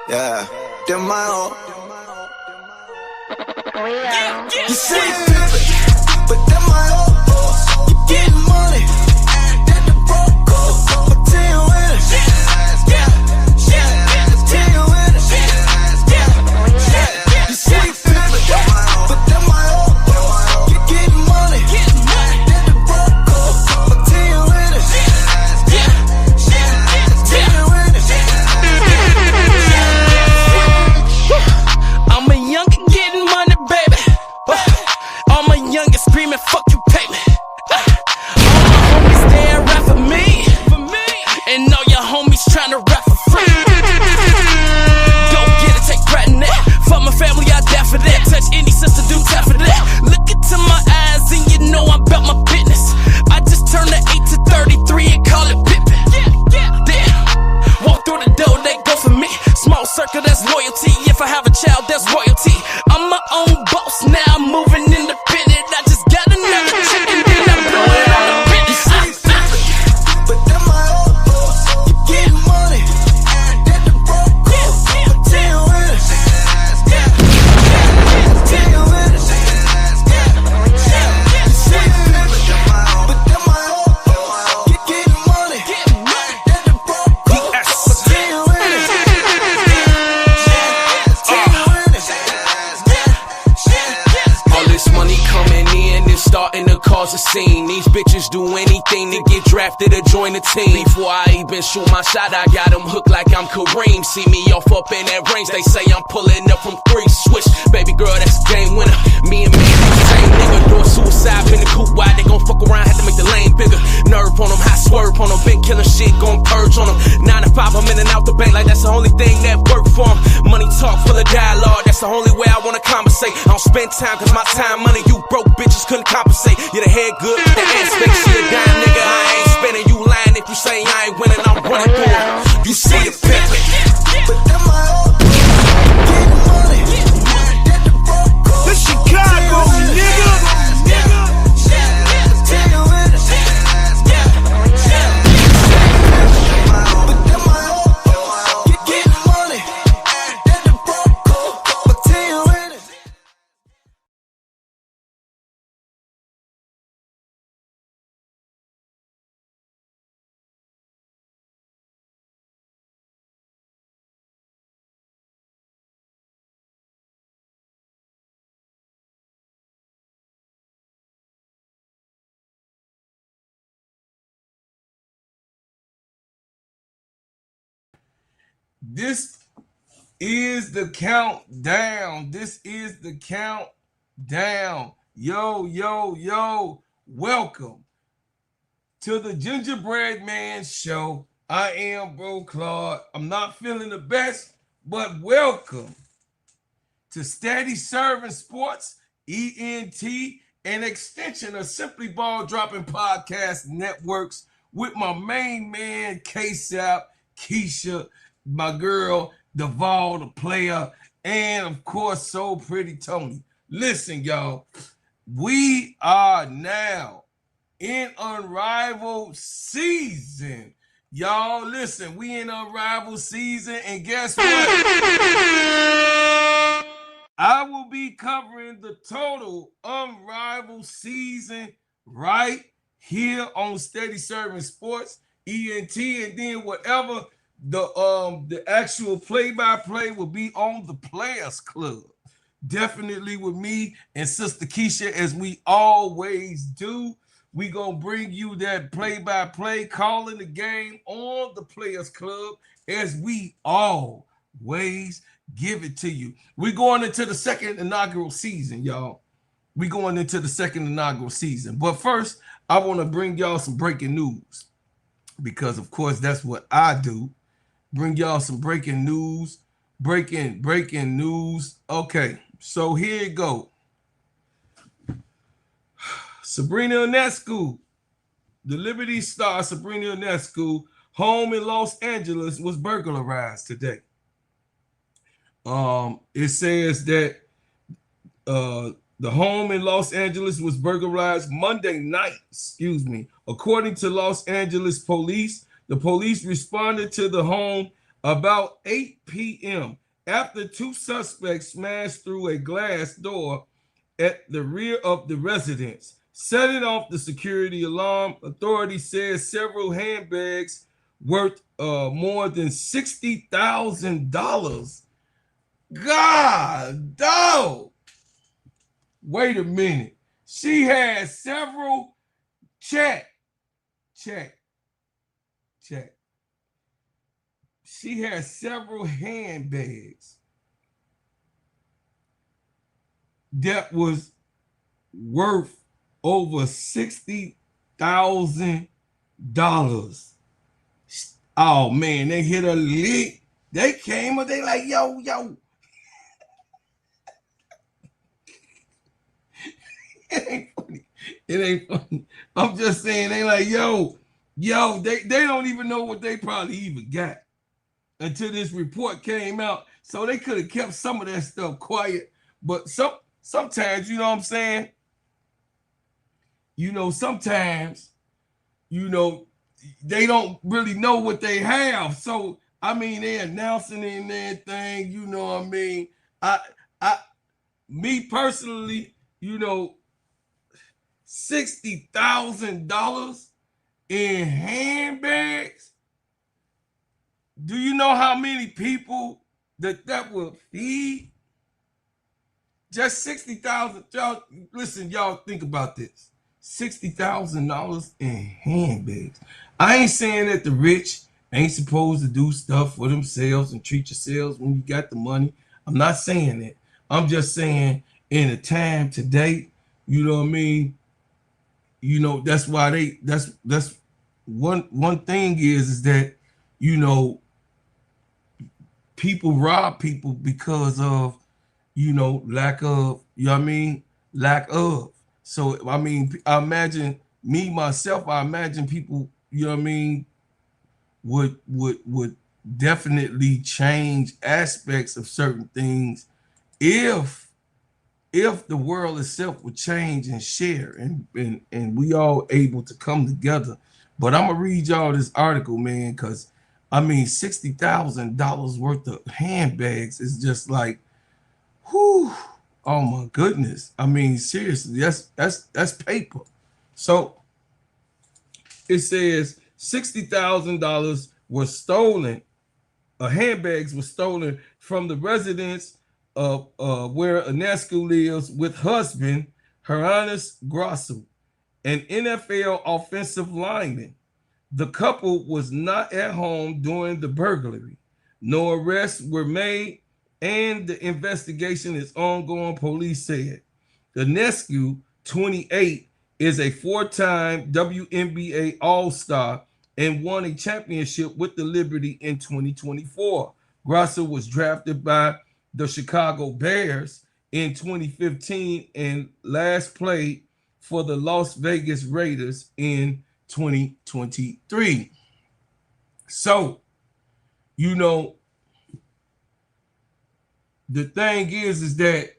Yeah, them my own. You say pimpin', but them my own. You getting money, that the broke up. But tell you when it, tell you when it, you say pimpin', but them my own. You getting money, that the broke up. But tell you when it, tell you when it. I'm a youngin' getting money, baby. All my youngins screaming, fuck you, pay me. All my homies they rap for me, and all your homies tryna rap for free. Go get it, take pride in that. Fuck my family, I die for that. Touch any sister, do tap for that. Look into my eyes and you know I'm about my business. I just turned the 8 to 33 and call it pippin'. Damn, walk through the door, they go for me. Small circle, that's loyalty. If I have a child, that's royalty. I'm my own boss, now I'm moving independent. I just got another chicken, then I'm blowing all the business. But them my own. You getting money, that the broke up. But tell you when it, tell you when it. You say pimpin', but them my own. You getting money, that the broke up. But tell you when it, tell you when it. All this money coming in is starting to cause a scene. These bitches do anything to get drafted or join the team. Before I even shoot my shot, I got them hooked like I'm Kareem. See me off up in that range, they say I'm pulling up from three. Swish, baby girl, that's a game winner. Me and man, same nigga. Do a suicide, been the coop wide. They gon' fuck around, had to make the lane bigger. Nerve on them, high swerve on them. Been killing shit, gon' purge on them. 9 to 5, I'm in and out the bank like that's the only thing that work for them. Money talk full of dialogue, that's the only way I wanna conversate. I don't spend time cause my time money, you broke bitches couldn't compensate. You the head good, the ass fake, she a dime nigga. I ain't spending, you lying if you say I ain't winning, I'm running through it. You see it pimpin', but them my own. Getting money, that the broke up. This Chicago, nigga. Tell you when it, but them my own. You getting money, that the broke up. But tell you when it. This is the countdown. This is the countdown. Yo, yo, yo. Welcome to the Gingerbread Man Show. I am Bro Claude. I'm not feeling the best, but welcome to Steady Serv'n Sports, ENT, an extension of Simply Ball Dropping Podcast Networks with my main man, K-Sap, Keisha, my girl, Duval, the player, and of course, So Pretty Tony. Listen, y'all, we are now in Unrivaled season. Y'all, listen, we in Unrivaled season, and guess what? I will be covering the total Unrivaled season right here on Steady Serv'n Sports, ENT, and then whatever the actual play-by-play will be on the Players Club. Definitely with me and Sister Keisha, as we always do. We gonna bring you that play-by-play, calling the game on the Players Club, as we always give it to you. We're going into the second inaugural season, y'all. We're going into the second inaugural season. But first, I want to bring y'all some breaking news, because of course that's what I do. Bring y'all some breaking news. Breaking news. Okay, so here you go. Sabrina Ionescu, the Liberty star Sabrina Ionescu, home in Los Angeles was burglarized today. It says that the home in Los Angeles was burglarized Monday night, According to Los Angeles police, the police responded to the home About 8 p.m., after two suspects smashed through a glass door at the rear of the residence, setting off the security alarm. Authorities said several handbags worth more than $60,000. God, dog. Wait a minute. She had several check. She had several handbags that was worth over $60,000. Oh man, they hit a lick. They came up, they like, yo. It ain't funny. It ain't funny. I'm just saying, they like, yo, they don't even know what they probably even got until this report came out. So they could have kept some of that stuff quiet. But sometimes, you know what I'm saying? Sometimes, they don't really know what they have. So, I mean, they're announcing in their thing, you know what I mean? Me personally, $60,000 in handbags. Do you know how many people that will feed? Just 60,000. Y'all, listen, y'all think about this. $60,000 in handbags. I ain't saying that the rich ain't supposed to do stuff for themselves and treat yourselves when you got the money. I'm not saying that. I'm just saying in a time today, you know what I mean? That's why that's one thing is that, people rob people because of, lack of, lack of. So, I mean, I imagine me, myself, I imagine people, would definitely change aspects of certain things if the world itself would change and share and we all able to come together. But I'm gonna read y'all this article, man, because I mean $60,000 worth of handbags is just like, whew, oh my goodness. I mean, seriously, that's paper. So it says $60,000 was stolen. Handbags were stolen from the residence of where Ionescu lives with husband Hernandez Grasso, an NFL offensive lineman. The couple was not at home during the burglary. No arrests were made, and the investigation is ongoing, police said. Ionescu, 28, is a four-time WNBA All-Star and won a championship with the Liberty in 2024. Grasso was drafted by the Chicago Bears in 2015 and last played for the Las Vegas Raiders in 2023. So, the thing is that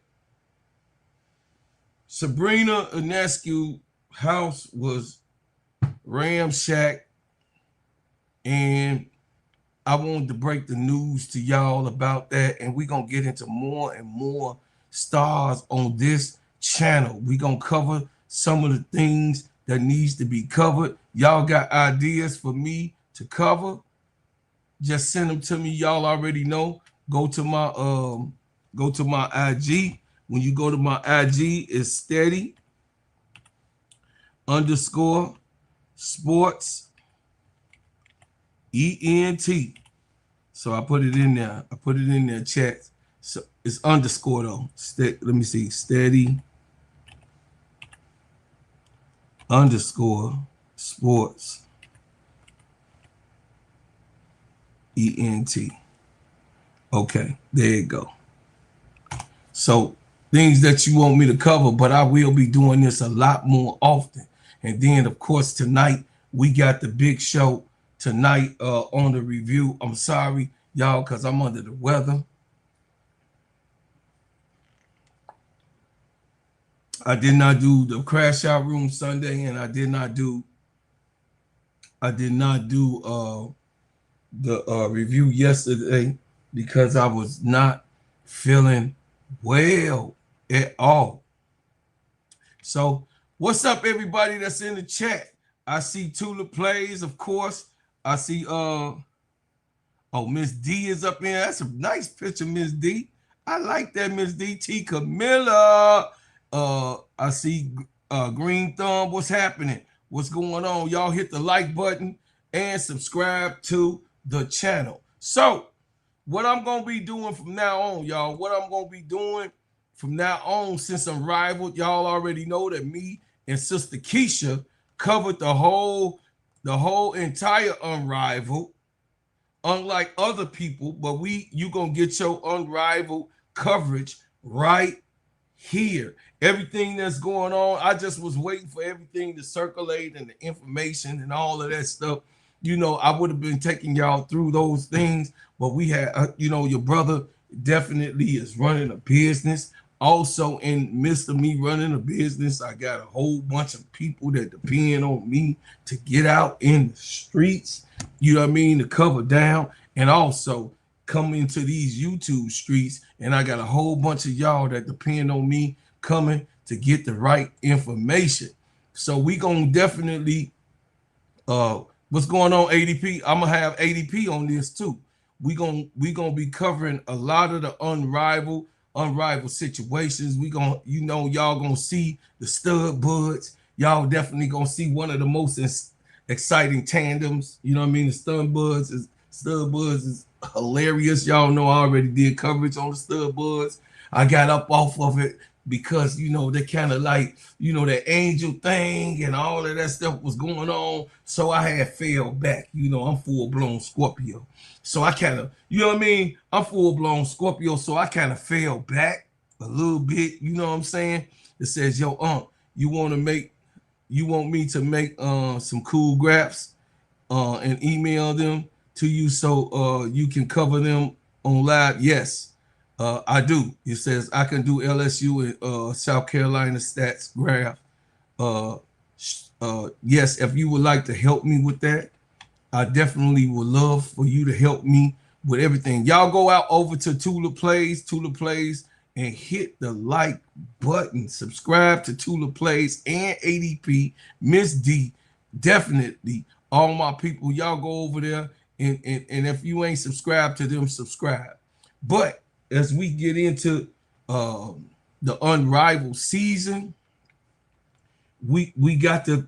Sabrina Ionescu's house was ramshacked, and I wanted to break the news to y'all about that, and we're going to get into more and more stars on this channel. We're going to cover some of the things that needs to be covered. Y'all got ideas for me to cover? Just send them to me. Y'all already know. Go to my IG. When you go to my IG, it's steady_sports ENT. So I put it in there. Chat. So it's underscore though. Let me see. Steady _sports ENT. Okay, there you go. So things that you want me to cover, but I will be doing this a lot more often. And then of course tonight we got the big show tonight on the review. I'm sorry, y'all, because I'm under the weather. I did not do the crash out room Sunday, and I did not do the review yesterday because I was not feeling well at all. So, what's up, everybody that's in the chat? I see Tula Plays, of course. I see Miss D is up there. That's a nice picture, Miss D. I like that, Miss D. T Camilla. I see Green Thumb. What's happening? What's going on? Y'all hit the like button and subscribe to the channel. So, what I'm gonna be doing from now on, y'all, since Unrivaled, y'all already know that me and Sister Keisha covered the whole entire Unrivaled, unlike other people, but you gonna get your Unrivaled coverage right here. Everything that's going on, I just was waiting for everything to circulate and the information and all of that stuff. I would have been taking y'all through those things, but we had, your brother definitely is running a business. Also, in midst of me running a business, I got a whole bunch of people that depend on me to get out in the streets, to cover down, and also come into these YouTube streets. And I got a whole bunch of y'all that depend on me coming to get the right information. So we gonna definitely, what's going on, ADP? I'm gonna have ADP on this too. We gonna be covering a lot of the unrivaled situations. Y'all gonna see the stud buds. Y'all definitely gonna see one of the most exciting tandems. The stud buds is hilarious. Y'all know I already did coverage on the stud buds. I got up off of it because they kind of like that angel thing and all of that stuff was going on. So I had fell back. I'm full-blown Scorpio. So I kind of, I'm full-blown Scorpio, so I kind of fell back a little bit, you know what I'm saying? It says, yo, you want me to make some cool graphs and email them to you so you can cover them on live? Yes, I do. It says I can do LSU and South Carolina stats graph. Yes, if you would like to help me with that, I definitely would love for you to help me with everything. Y'all go out over to Tula Plays, and hit the like button. Subscribe to Tula Plays and ADP, Miss D. Definitely, all my people, y'all go over there, and if you ain't subscribed to them, subscribe. But as we get into the Unrivaled season, we got to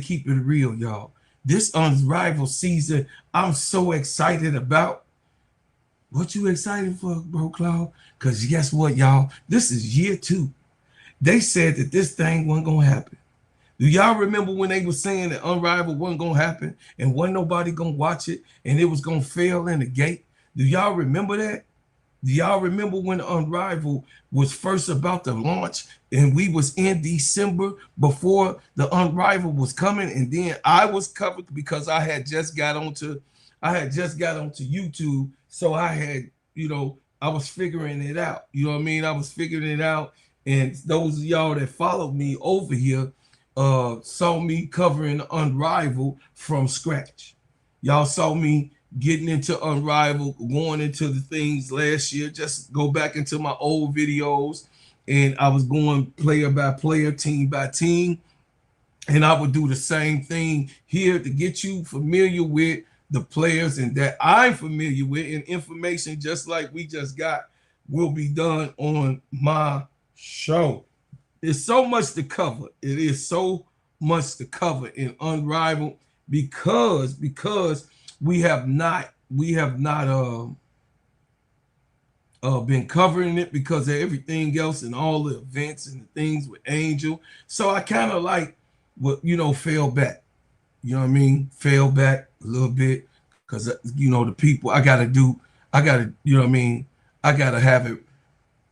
keep it real, y'all. This Unrivaled season, I'm so excited about. What you excited for, bro, Cloud? Because guess what, y'all? This is year 2. They said that this thing wasn't going to happen. Do y'all remember when they were saying that Unrivaled wasn't going to happen and wasn't nobody going to watch it and it was going to fail in the gate? Do y'all remember that? Do y'all remember when Unrivaled was first about to launch and we was in December before the Unrivaled was coming, and then I was covered because I had just got onto YouTube, so I had, I was figuring it out. I was figuring it out, and those of y'all that followed me over here saw me covering Unrivaled from scratch. Y'all saw me getting into Unrivaled, going into the things last year. Just go back into my old videos, and I was going player by player, team by team, and I would do the same thing here to get you familiar with the players and that I'm familiar with, and information just like we just got will be done on my show. There's so much to cover. It is so much to cover in Unrivaled because we have not been covering it because of everything else and all the events and the things with Angel. So I kind of like fell back. Fell back a little bit because the people I gotta have it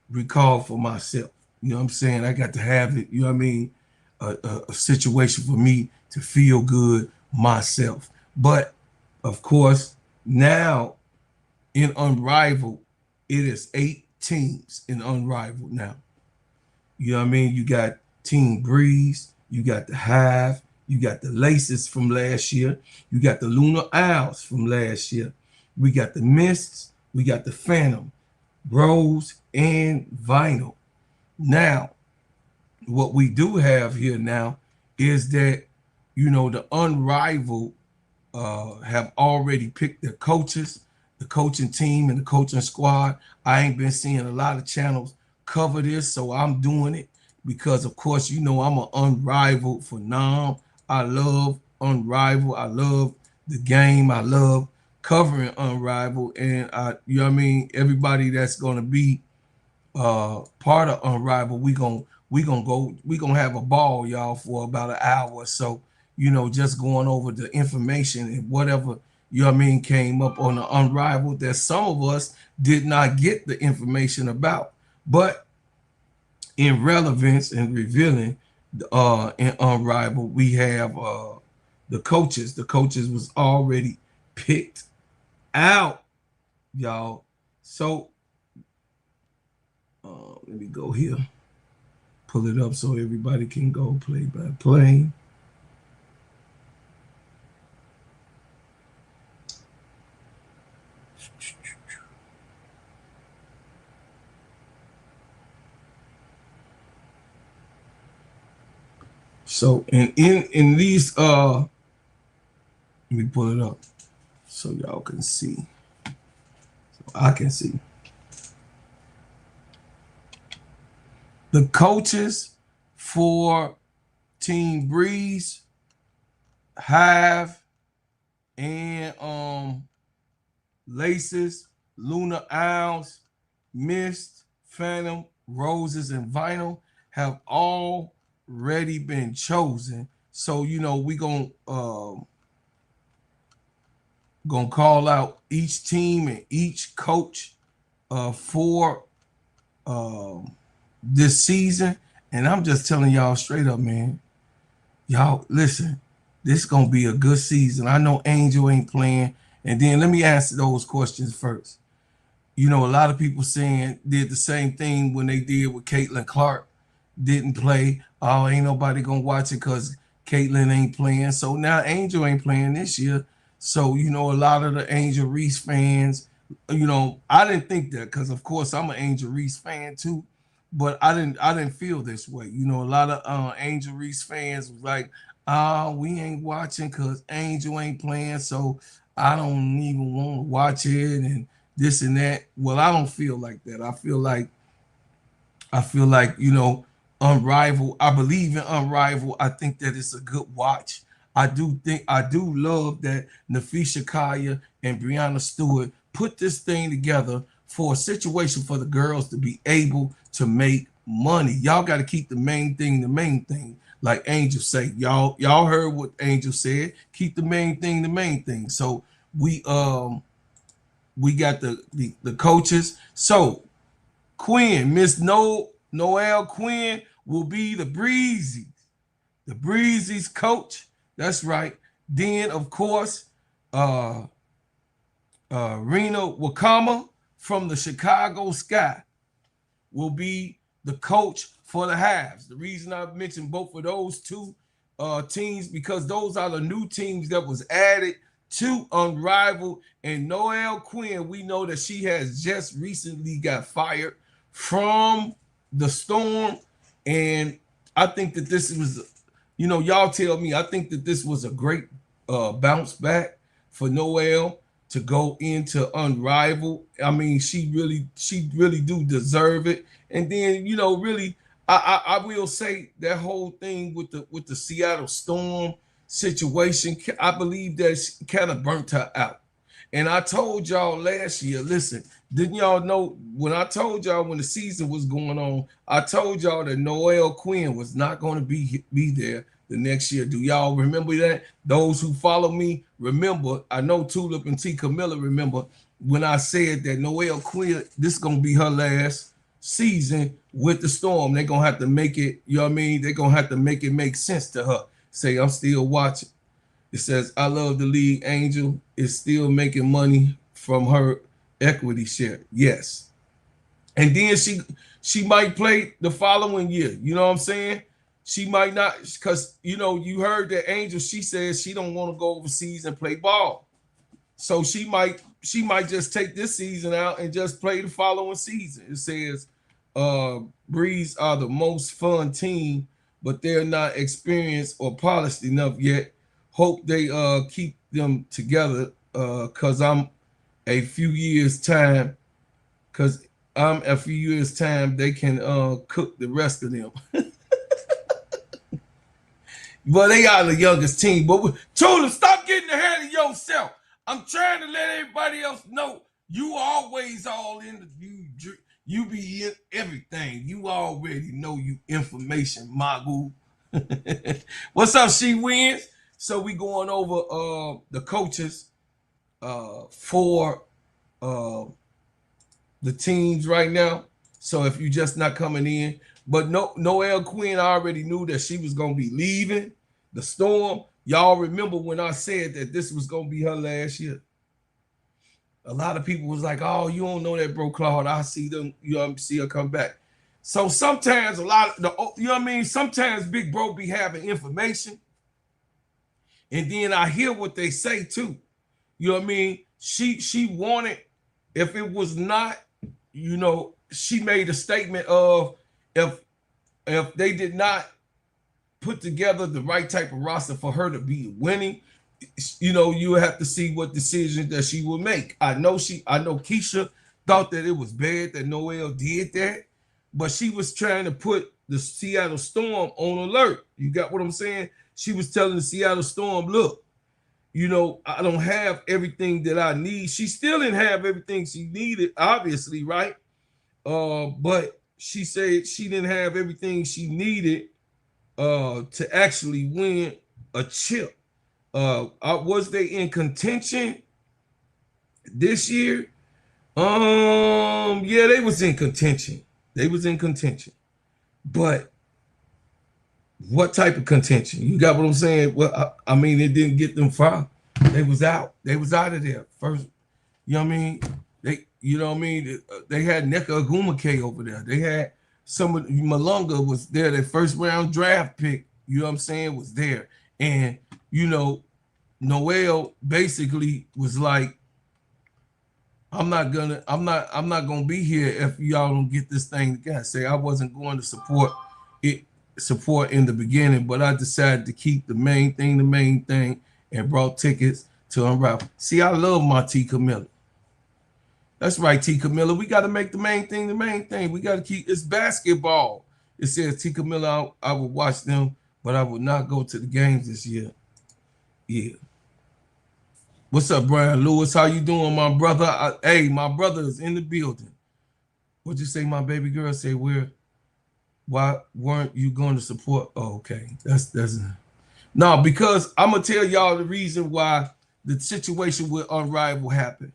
recalled for myself. I got to have it, a situation for me to feel good myself. But of course, now in Unrivaled, it is 8 teams in Unrivaled now. You got Team Breeze, you got the Hive, you got the Laces from last year, you got the Lunar Owls from last year, We got the Mists, we got the Phantom, Rose, and Vinyl. Now, what we do have here now is that, the Unrivaled have already picked their coaches, the coaching team, and the coaching squad. I ain't been seeing a lot of channels cover this, so I'm doing it because, of course, I'm an Unrivaled phenom. I love Unrivaled. I love the game. I love covering Unrivaled, and everybody that's gonna be part of Unrivaled, we gonna have a ball, y'all, for about an hour or so. Just going over the information and whatever came up on the Unrivaled that some of us did not get the information about. But in relevance and revealing, in Unrivaled, we have the coaches. The coaches was already picked out, y'all. So let me go here, pull it up so everybody can go play by play. So in these let me pull it up so y'all can see. So I can see. The coaches for Team Breeze, Hive, and Laces, Lunar Owls, Mist, Phantom, Roses, and Vinyl have already been chosen. So we gonna call out each team and each coach for this season. And I'm just telling y'all straight up, man. Y'all listen, this is gonna be a good season. I know Angel ain't playing. And then let me answer those questions first. A lot of people did the same thing when they did with Caitlin Clark. Didn't play. Oh, ain't nobody gonna watch it because Caitlin ain't playing. So now Angel ain't playing this year. So, a lot of the Angel Reese fans, I didn't think that because, of course, I'm an Angel Reese fan too. But I didn't feel this way. A lot of Angel Reese fans was like, we ain't watching because Angel ain't playing, so I don't even want to watch it and this and that. Well, I don't feel like that. I feel like, Unrivaled. I believe in Unrivaled. I think that it's a good watch. I do love that Napheesa, Collier, and Brianna Stewart put this thing together for a situation for the girls to be able to make money. Y'all got to keep the main thing. Like Angel say, y'all heard what Angel said. Keep the main thing. So we got the coaches. So Quinn, Miss Noelle Quinn will be the Breezy's coach. That's right. Then of course, Rena Wakama from the Chicago Sky will be the coach for the Halves. The reason I've mentioned both of those two teams because those are the new teams that was added to Unrivaled. And Noelle Quinn, we know that she has just recently got fired from the Storm, and I think that this was, y'all tell me, I think that this was a great bounce back for Noelle to go into Unrivaled. I mean, she really do deserve it. And then, really, I will say that whole thing with the Seattle Storm situation, I believe that kind of burnt her out. And I told y'all last year, listen, didn't y'all know when I told y'all when the season was going on, I told y'all that Noelle Quinn was not going to be there the next year. Do y'all remember that? Those who follow me remember. I know Tulip and T. Camilla remember when I said that Noelle Quinn, this is going to be her last season with the Storm. They're going to have to make it, They're going to have to make it make sense to her. Say, I'm still watching. It says, I love the league. Angel is still making money from her equity share. Yes. And then she might play the following year. You know what I'm saying? She might not, because, you heard that Angel, she says she don't want to go overseas and play ball. So she might just take this season out and just play the following season. It says Breeze are the most fun team, but they're not experienced or polished enough yet. Hope they keep them together cause I'm a few years time they can cook the rest of them. Well, they are the youngest team, but Tula, stop getting ahead of yourself. I'm trying to let everybody else know you always all in the you be in everything. You already know you information mogul. What's up, She Wins? So we going over the coaches for the teams right now. So if you just not coming in, but Noelle Quinn already knew that she was gonna be leaving the Storm. Y'all remember when I said that this was gonna be her last year? A lot of people was like, "Oh, you don't know that, bro, Claude. I see them. You see her come back." So sometimes you know what I mean. Sometimes Big Bro be having information, and then I hear what they say too. You know what I mean? She wanted, if it was not, you know, she made a statement of if they did not put together the right type of roster for her to be winning, you know, you have to see what decisions that she will make. I know Keisha thought that it was bad that Noelle did that, but she was trying to put the Seattle Storm on alert. You got what I'm saying? She was telling the Seattle Storm, look, you know, I don't have everything that I need. She still didn't have everything she needed, obviously, right? But she said she didn't have everything she needed to actually win a chip. Was they in contention this year? Yeah, they was in contention. But what type of contention? You got what I'm saying? Well, I mean, it didn't get them far. They was out. They was out of there first. You know what I mean? They had Nneka Ogwumike over there. They had Malunga was there. Their first round draft pick, you know what I'm saying, was there. And, you know, Noelle basically was like, I'm not gonna be here if y'all don't get this thing together. Say I wasn't going to support in the beginning, but I decided to keep the main thing, and brought tickets to Unrivaled. See, I love my T. Camilla. That's right, T. Camilla. We got to make the main thing the main thing. We got to keep it's basketball. It says T. Camilla, I would watch them, but I would not go to the games this year. Yeah. What's up, Brian Lewis? How you doing, my brother? Hey, my brother is in the building. What'd you say, my baby girl? Say why weren't you going to support? Oh, okay. That's no, because I'm gonna tell y'all the reason why the situation with Unrivaled happened.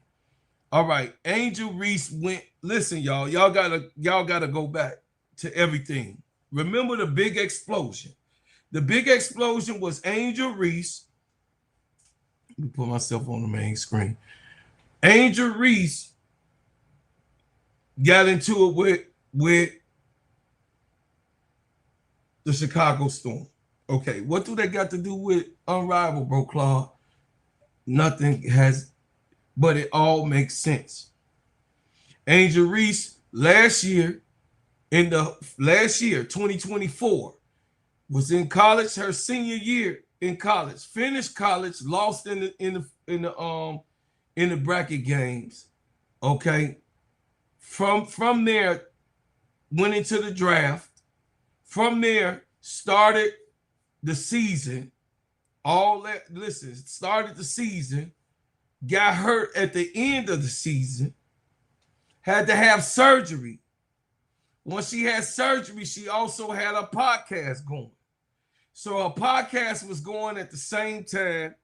All right, Angel Reese went. Listen, y'all gotta go back to everything. Remember the big explosion. The big explosion was Angel Reese. Let me put myself on the main screen. Angel Reese got into it with the Chicago Storm. Okay, what do they got to do with Unrivaled, bro, Claude? Nothing has, but it all makes sense. Angel Reese last year, 2024, was in college, her senior year in college, finished college, lost in the bracket games. Okay, from there, went into the draft. From there, started the season. Started the season, got hurt at the end of the season, had to have surgery. Once she had surgery, she also had a podcast going. So her podcast was going at the same time,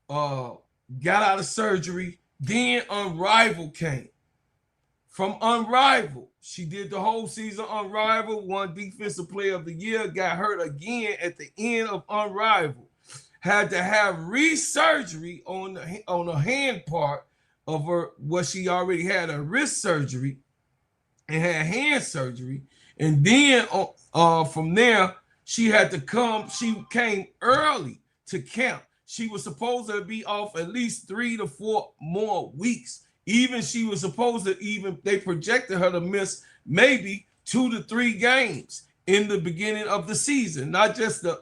got out of surgery, then Unrivaled came. From Unrivaled, she did the whole season Unrivaled, won Defensive Player of the Year, got hurt again at the end of Unrivaled. Had to have re-surgery on the hand part of her, what she already had a wrist surgery and had hand surgery. And then from there, she came early to camp. she was supposed to be off at least 3 to 4 more weeks. Even she was supposed to they projected her to miss maybe 2 to 3 games in the beginning of the season, not just the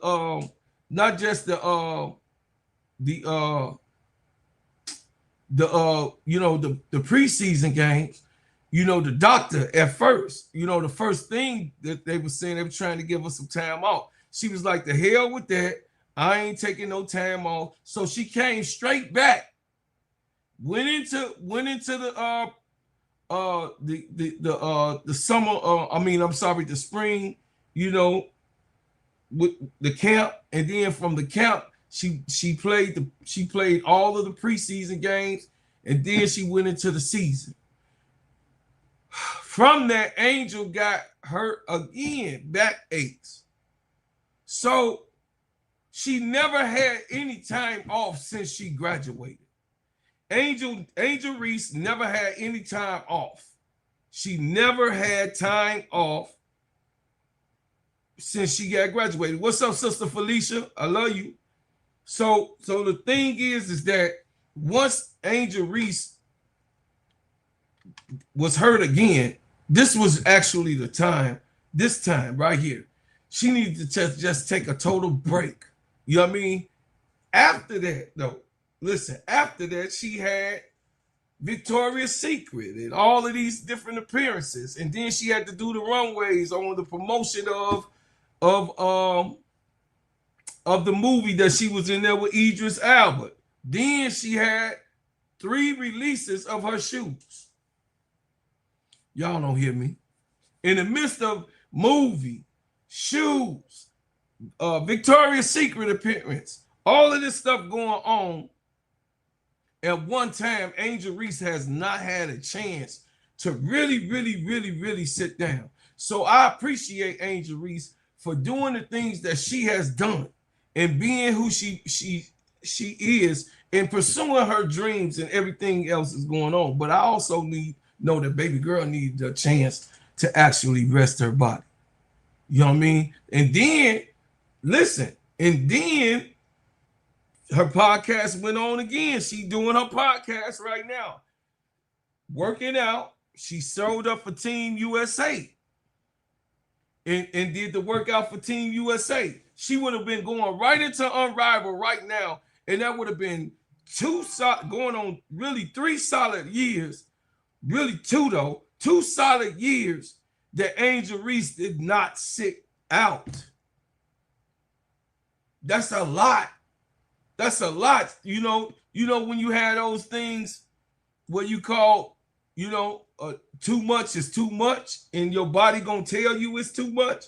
preseason games. The doctor at first, the first thing that they were saying, they were trying to give us some time off. She was like, the hell with that. I ain't taking no time off. So she came straight back, went into the summer, the spring, with the camp, and then from the camp, she played all of the preseason games, and then she went into the season. From that, Angel got hurt again, back aches. So she never had any time off since she graduated. Angel Reese never had any time off. She never had time off since she got graduated. What's up, Sister Felicia? I love you. So the thing is that once Angel Reese was hurt again, this was actually the time, this time right here, she needed to just take a total break. You know what I mean? After that, though, listen, after that, she had Victoria's Secret and all of these different appearances. And then she had to do the runways on the promotion of the movie that she was in there with Idris Elba. Then she had 3 releases of her shoes. Y'all don't hear me. In the midst of movie, shoes, Victoria's Secret appearance, all of this stuff going on, at one time, Angel Reese has not had a chance to really sit down. So I appreciate Angel Reese for doing the things that she has done and being who she is and pursuing her dreams, and everything else is going on. But I also know that baby girl needs a chance to actually rest her body. You know what I mean? And then, listen, her podcast went on again. She doing her podcast right now. Working out. She showed up for Team USA and did the workout for Team USA. She would have been going right into Unrivaled right now, and that would have been 3 solid years. Really 2 though. 2 solid years that Angel Reese did not sit out. That's a lot. That's a lot. You know when you had those things where you call, too much is too much, and your body gonna tell you it's too much.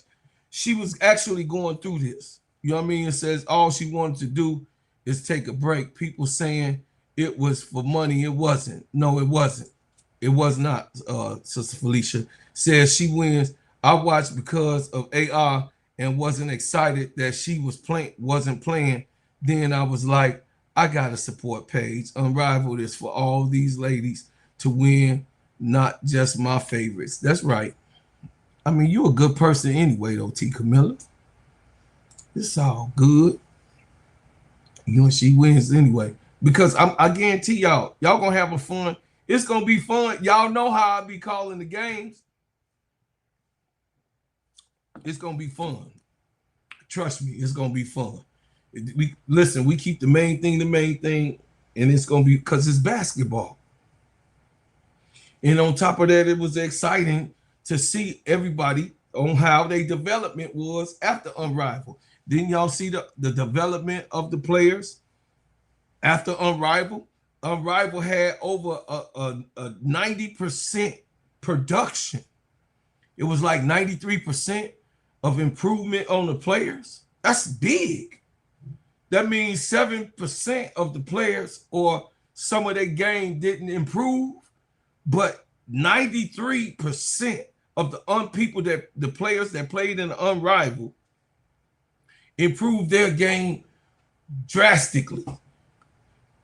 She was actually going through this. You know what I mean? It says all she wanted to do is take a break. People saying it was for money. It wasn't. No, it wasn't. It was not. Sister Felicia says she wins. I watched because of AR and wasn't excited that she wasn't playing. Then I was like, I got a support page. Unrivaled is for all these ladies to win, not just my favorites. That's right. I mean, you're a good person anyway, though, T. Camilla. It's all good. You and she wins anyway. Because I guarantee y'all gonna have a fun. It's gonna be fun. Y'all know how I be calling the games. It's gonna be fun. Trust me, it's gonna be fun. We keep the main thing, and it's gonna be because it's basketball. And on top of that, it was exciting to see everybody on how their development was after Unrivaled. Didn't y'all see the development of the players after Unrivaled? Unrivaled had over a 90% production. It was like 93% of improvement on the players. That's big. That means 7% of the players or some of their game didn't improve, but 93% of the players that played in the Unrivaled improved their game drastically.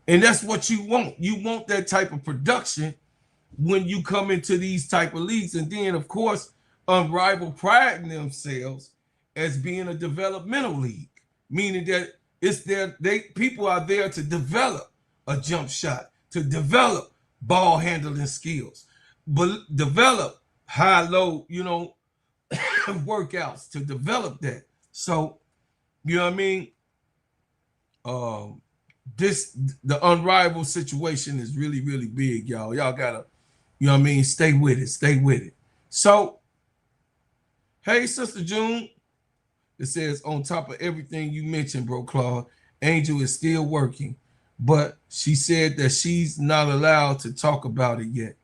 And that's what you want. You want that type of production when you come into these type of leagues. And then, of course, Unrivaled pride themselves as being a developmental league, meaning that It's there. People are there to develop a jump shot, to develop ball handling skills, but develop high low, workouts to develop that. So, you know what I mean? The unrivaled situation is really, really big, y'all. Y'all gotta, stay with it, stay with it. So, hey, Sister June, it says on top of everything you mentioned, bro, Claude, Angel is still working, but she said that she's not allowed to talk about it yet.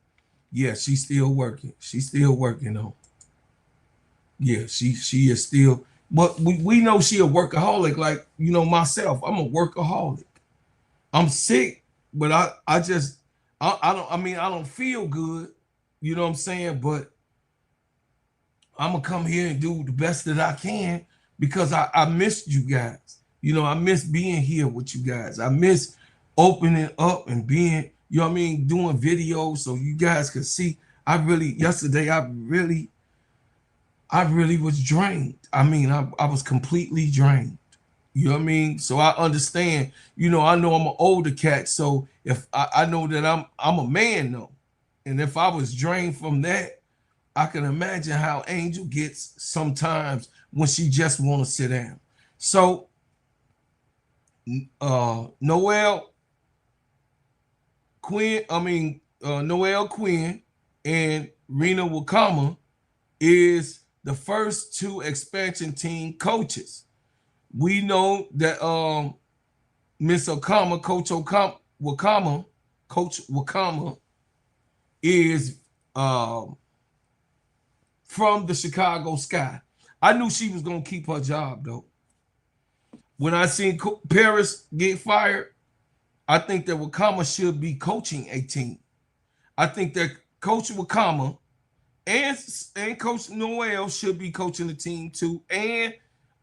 Yeah, she's still working. She's still working on. Yeah, she is still. But we know she a workaholic, like myself. I'm a workaholic. I'm sick, but I don't feel good. You know what I'm saying? But I'm gonna come here and do the best that I can because I missed you guys. I miss being here with you guys. I miss opening up and being, doing videos so you guys could see. Yesterday I really was drained. I was completely drained. You know what I mean? So I understand, I know I'm an older cat. So if I know that I'm a man though. And if I was drained from that, I can imagine how Angel gets sometimes when she just want to sit down. So Noel Quinn and Rena Wakama is the first two expansion team coaches. We know that Miss Wakama, Coach Wakama is from the Chicago Sky. I knew she was gonna keep her job though. When I seen Paris get fired, I think that Wakama should be coaching a team. I think that Coach Wakama and Coach Noel should be coaching the team too. And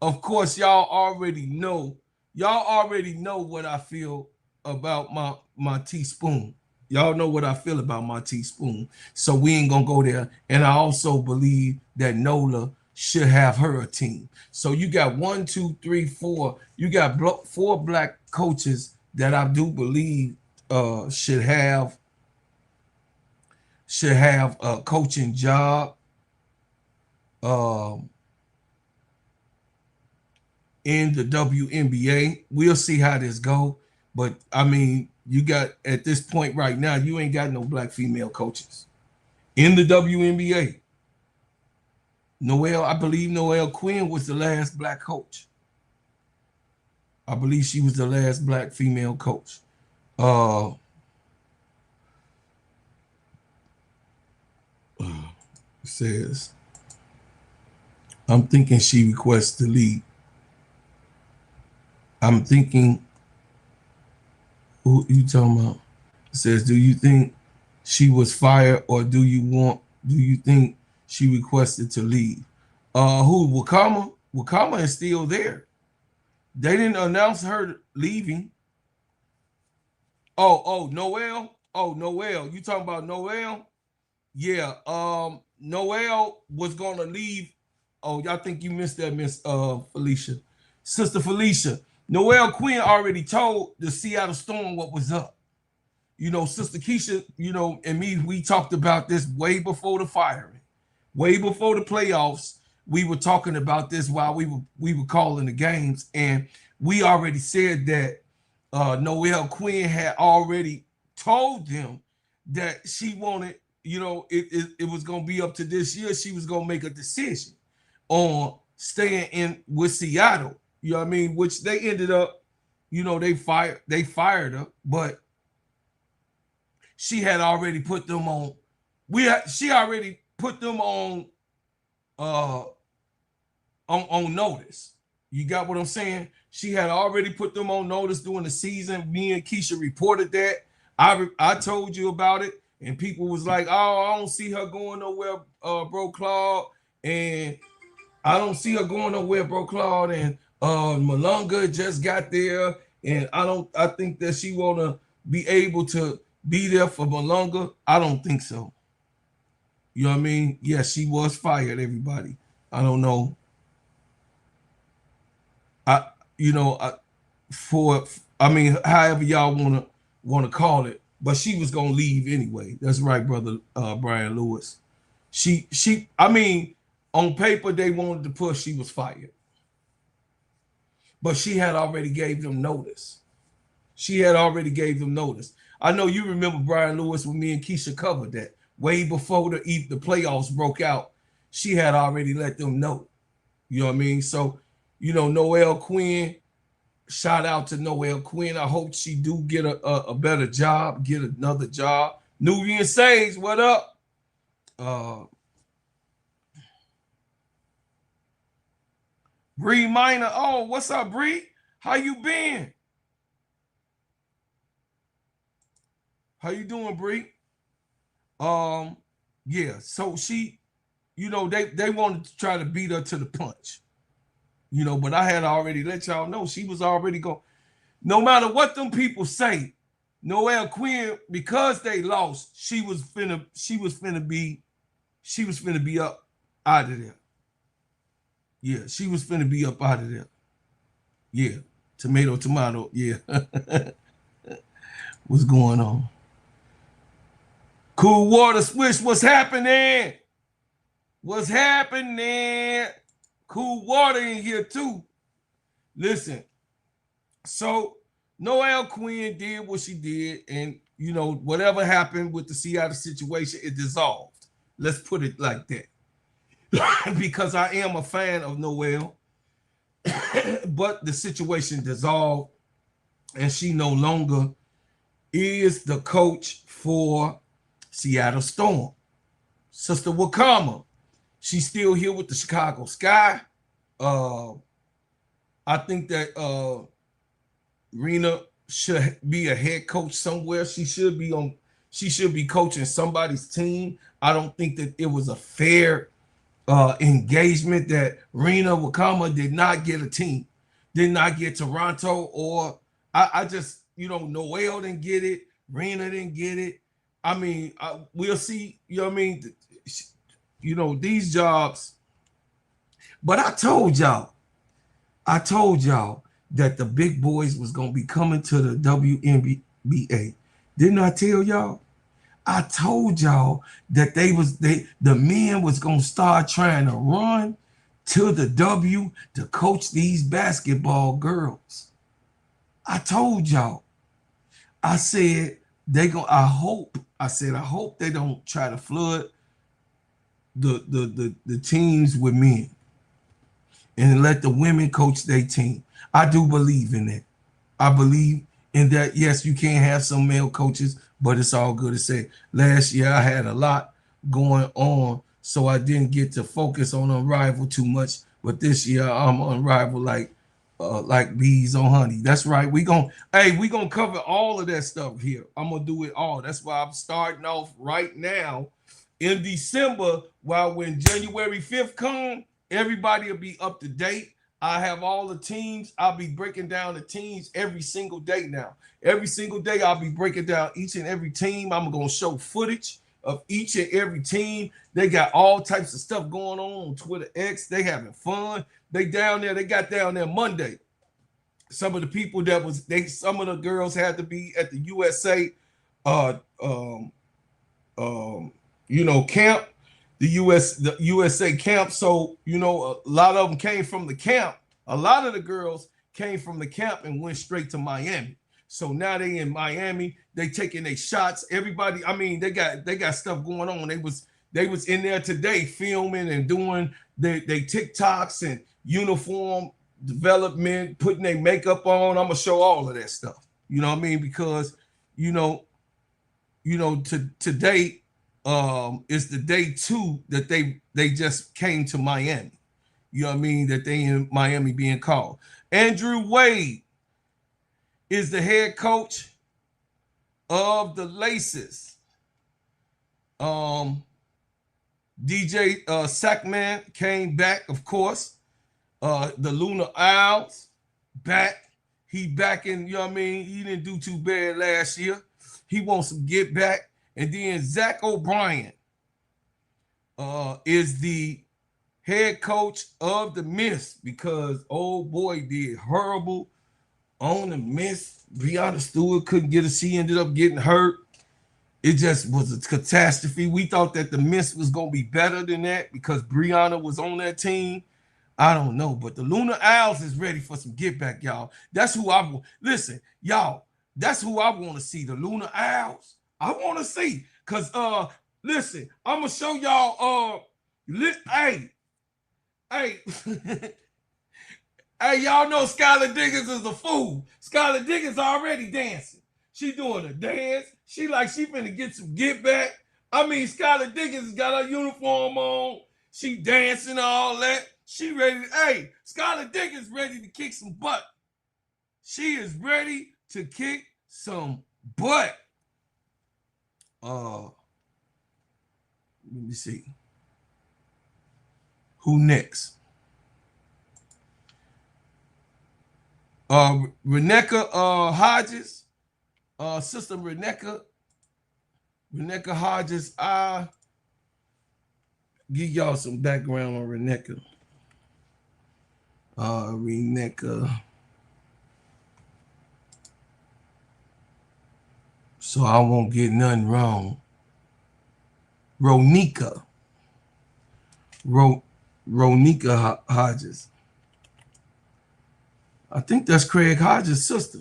of course, y'all already know what I feel about my teaspoon. Y'all know what I feel about my teaspoon. So we ain't gonna go there. And I also believe that Nola should have her a team. So you got 1, 2, 3, 4. You got 4 black coaches that I do believe should have a coaching job in the WNBA. We'll see how this go. But you got at this point right now, you ain't got no black female coaches in the WNBA. I believe Noel Quinn was the last black coach. I believe she was the last black female coach. It says, I'm thinking she requests to leave. I'm thinking, who you talking about? It says, do you think she was fired or do you think she requested to leave? Who, Wakama? Wakama is still there. They didn't announce her leaving. Noel. Oh, Noel. You talking about Noel? Yeah. Noel was gonna leave. Oh, y'all think you missed that, Miss Felicia. Sister Felicia. Noel Quinn already told the Seattle Storm what was up. Sister Keisha, and me, we talked about this way before the firing, way before the playoffs. We were talking about this while we were calling the games, and we already said that Noel Quinn had already told them that she wanted, it was going to be up to this year. She was going to make a decision on staying in with Seattle. You know what I mean? Which they ended up, they fired her, but she had already put them on. She already put them on notice. You got what I'm saying? She had already put them on notice during the season. Me and Keisha reported that. I told you about it, and people was like, "Oh, I don't see her going nowhere, bro, Claude." And I don't see her going nowhere, bro, Claude. And Malunga just got there, and I think that she wanna be able to be there for Malunga. I don't think so. You know what I mean? Yeah, she was fired, everybody. I don't know. for, I mean, however y'all wanna call it. But she was gonna leave anyway. That's right, brother Brian Lewis. I mean, on paper they wanted to push. She was fired, but she had already gave them notice. She had already gave them notice. I know you remember Brian Lewis when me and Keisha covered that way before the playoffs broke out. She had already let them know. You know what I mean? So, Noelle Quinn. Shout out to Noelle Quinn. I hope she do get a better job, get another job. Nubian Sage, what up? Bree Minor. Oh, what's up, Bree? How you been? How you doing, Bree? Yeah. So she, they wanted to try to beat her to the punch. But I had already let y'all know she was already going. No matter what them people say, Noelle Quinn, because they lost, she was finna be up out of there. Yeah, she was finna be up out of there. Yeah. Tomato. Yeah. What's going on? Cool Water Swish, what's happening? What's happening? Cool Water in here too. Listen, so Noelle Quinn did what she did, and whatever happened with the Seattle situation, it dissolved. Let's put it like that. Because I am a fan of Noelle, but the situation dissolved, and she no longer is the coach for Seattle Storm. Sister Wakama, she's still here with the Chicago Sky. I think that Rena should be a head coach somewhere. She should be coaching somebody's team. I don't think that it was a fair engagement that Rena Wakama did not get a team, did not get Toronto, or I just, Noelle didn't get it, Rena didn't get it. I mean, we'll see, what I mean? These jobs. But I told y'all that the big boys was going to be coming to the WNBA. Didn't I tell y'all? I told y'all that the men was going to start trying to run to the W to coach these basketball girls. I told y'all. I said I hope they don't try to flood the teams with men and let the women coach their team. I do believe in that. I believe in that. Yes, you can't have some male coaches, but it's all good to say. Last year I had a lot going on, so I didn't get to focus on Unrivaled too much. But this year I'm Unrivaled like bees on honey. That's right. We gonna cover all of that stuff here. I'm gonna do it all. That's why I'm starting off right now in December. While when January 5th come, everybody will be up to date. I have all the teams. I'll be breaking down the teams every single day now. Every single day I'll be breaking down each and every team. I'm gonna show footage of each and every team. They got all types of stuff going on Twitter X. They having fun. They down there. They got down there Monday. Some of the people some of the girls had to be at the USA, camp, the USA camp. So a lot of them came from the camp. A lot of the girls came from the camp and went straight to Miami. So now they in Miami. They taking their shots. Everybody, I mean, they got stuff going on. They was in there today filming and doing they TikToks and uniform development, putting their makeup on. I'm gonna show all of that stuff. You know what I mean? Because today is the day 2 that they just came to Miami. You know what I mean? That they in Miami being called. Andrew Wade is the head coach of the Laces. DJ Sackman came back, of course. The Lunar Owls back. He back in, you know what I mean? He didn't do too bad last year. He wants to get back. And then Zach O'Brien is the head coach of the Mist because old boy did horrible on the miss. Brianna Stewart couldn't get it. She ended up getting hurt. It just was a catastrophe. We thought that the miss was going to be better than that because Brianna was on that team. I don't know, but the Lunar Owls is ready for some get back, y'all. That's who I want. Listen, y'all, that's who I want to see. The Lunar Owls. I want to see. Cause listen, I'm gonna show y'all hey, hey, hey, y'all know Skylar Diggins is a fool. Skylar Diggins already dancing. She doing a dance. She finna get some get back. I mean, Skylar Diggins got her uniform on. She dancing all that. She ready to, hey, Skylar Diggins ready to kick some butt. She is ready to kick some butt. Let me see. Who next? Reneka Hodges. Sister Reneka Hodges. I give y'all some background on Reneka. Reneka. So I won't get nothing wrong. Ronika Hodges. I think that's Craig Hodges' sister.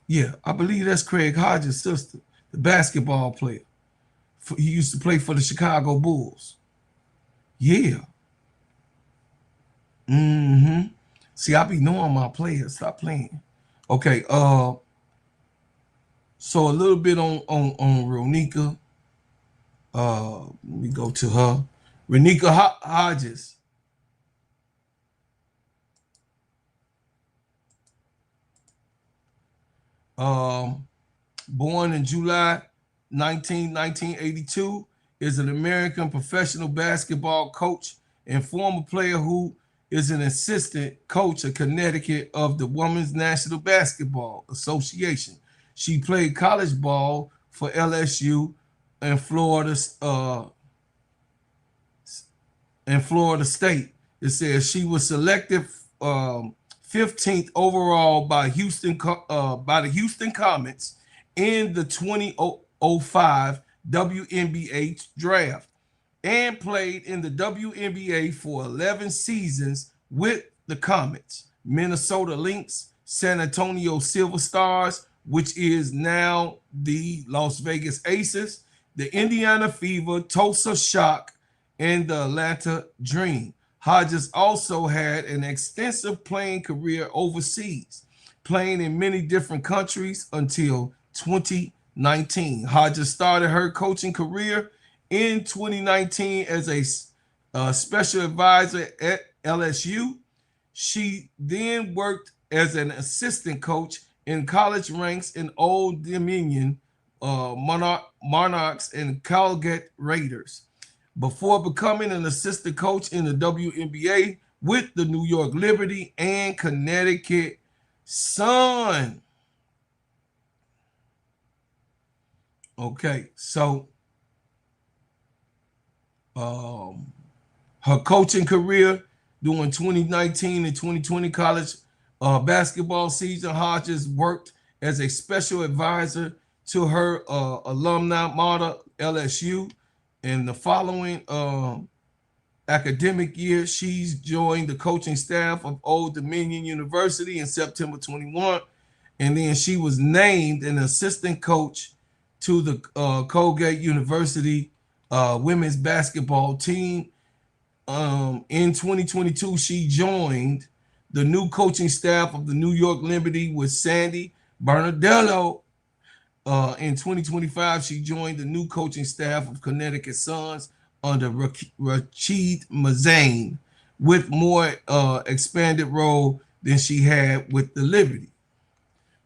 Yeah, I believe that's Craig Hodges' sister, the basketball player. He used to play for the Chicago Bulls. Yeah. See, I be knowing my players. Stop playing. Okay. So a little bit on Ronika. Let me go to her. Reneka Hodges. Born in July 1982, is an American professional basketball coach and former player who is an assistant coach of Connecticut of the Women's National Basketball Association. She played college ball for LSU and Florida State. It says she was selected 15th overall by the Houston Comets in the 2005 WNBA draft and played in the WNBA for 11 seasons with the Comets, Minnesota Lynx, San Antonio Silver Stars, which is now the Las Vegas Aces, the Indiana Fever, Tulsa Shock, and the Atlanta Dream. Hodges also had an extensive playing career overseas, playing in many different countries until 2019. Hodges started her coaching career in 2019 as a special advisor at LSU. She then worked as an assistant coach in college ranks in Old Dominion Monarchs and Calgary Raiders, before becoming an assistant coach in the WNBA with the New York Liberty and Connecticut Sun. Okay, so her coaching career during 2019 and 2020 college basketball season, Hodges worked as a special advisor to her alumni mater, LSU. In the following academic year, she's joined the coaching staff of Old Dominion University in September 21, and then she was named an assistant coach to the Colgate University women's basketball team. In 2022, she joined the new coaching staff of the New York Liberty with Sandy Bernardello. In 2025, she joined the new coaching staff of Connecticut Suns under Rachid Mazane, with more expanded role than she had with the Liberty.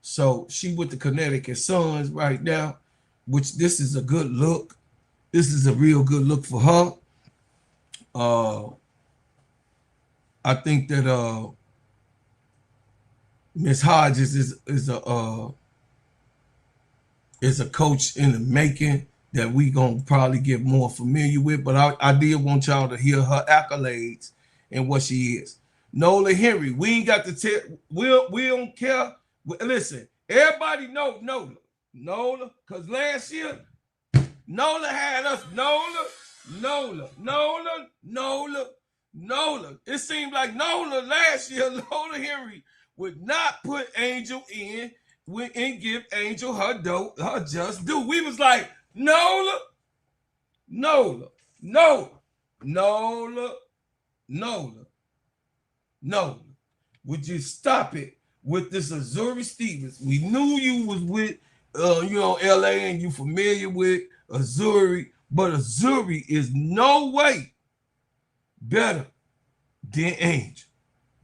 So she with the Connecticut Suns right now, which this is a good look. This is a real good look for her. I think that Miss Hodges is a coach in the making that we gonna probably get more familiar with. But I did want y'all to hear her accolades and what she is. Nola Henry. We ain't got to tell. We don't care. Listen, everybody know Nola, because last year Nola had us Nola. It seemed like Nola last year, Nola Henry would not put Angel in and give Angel her just due. We was like, Nola. Would you stop it with this Azuri Stevens? We knew you was with LA and you familiar with Azuri, but Azuri is no way better than Angel.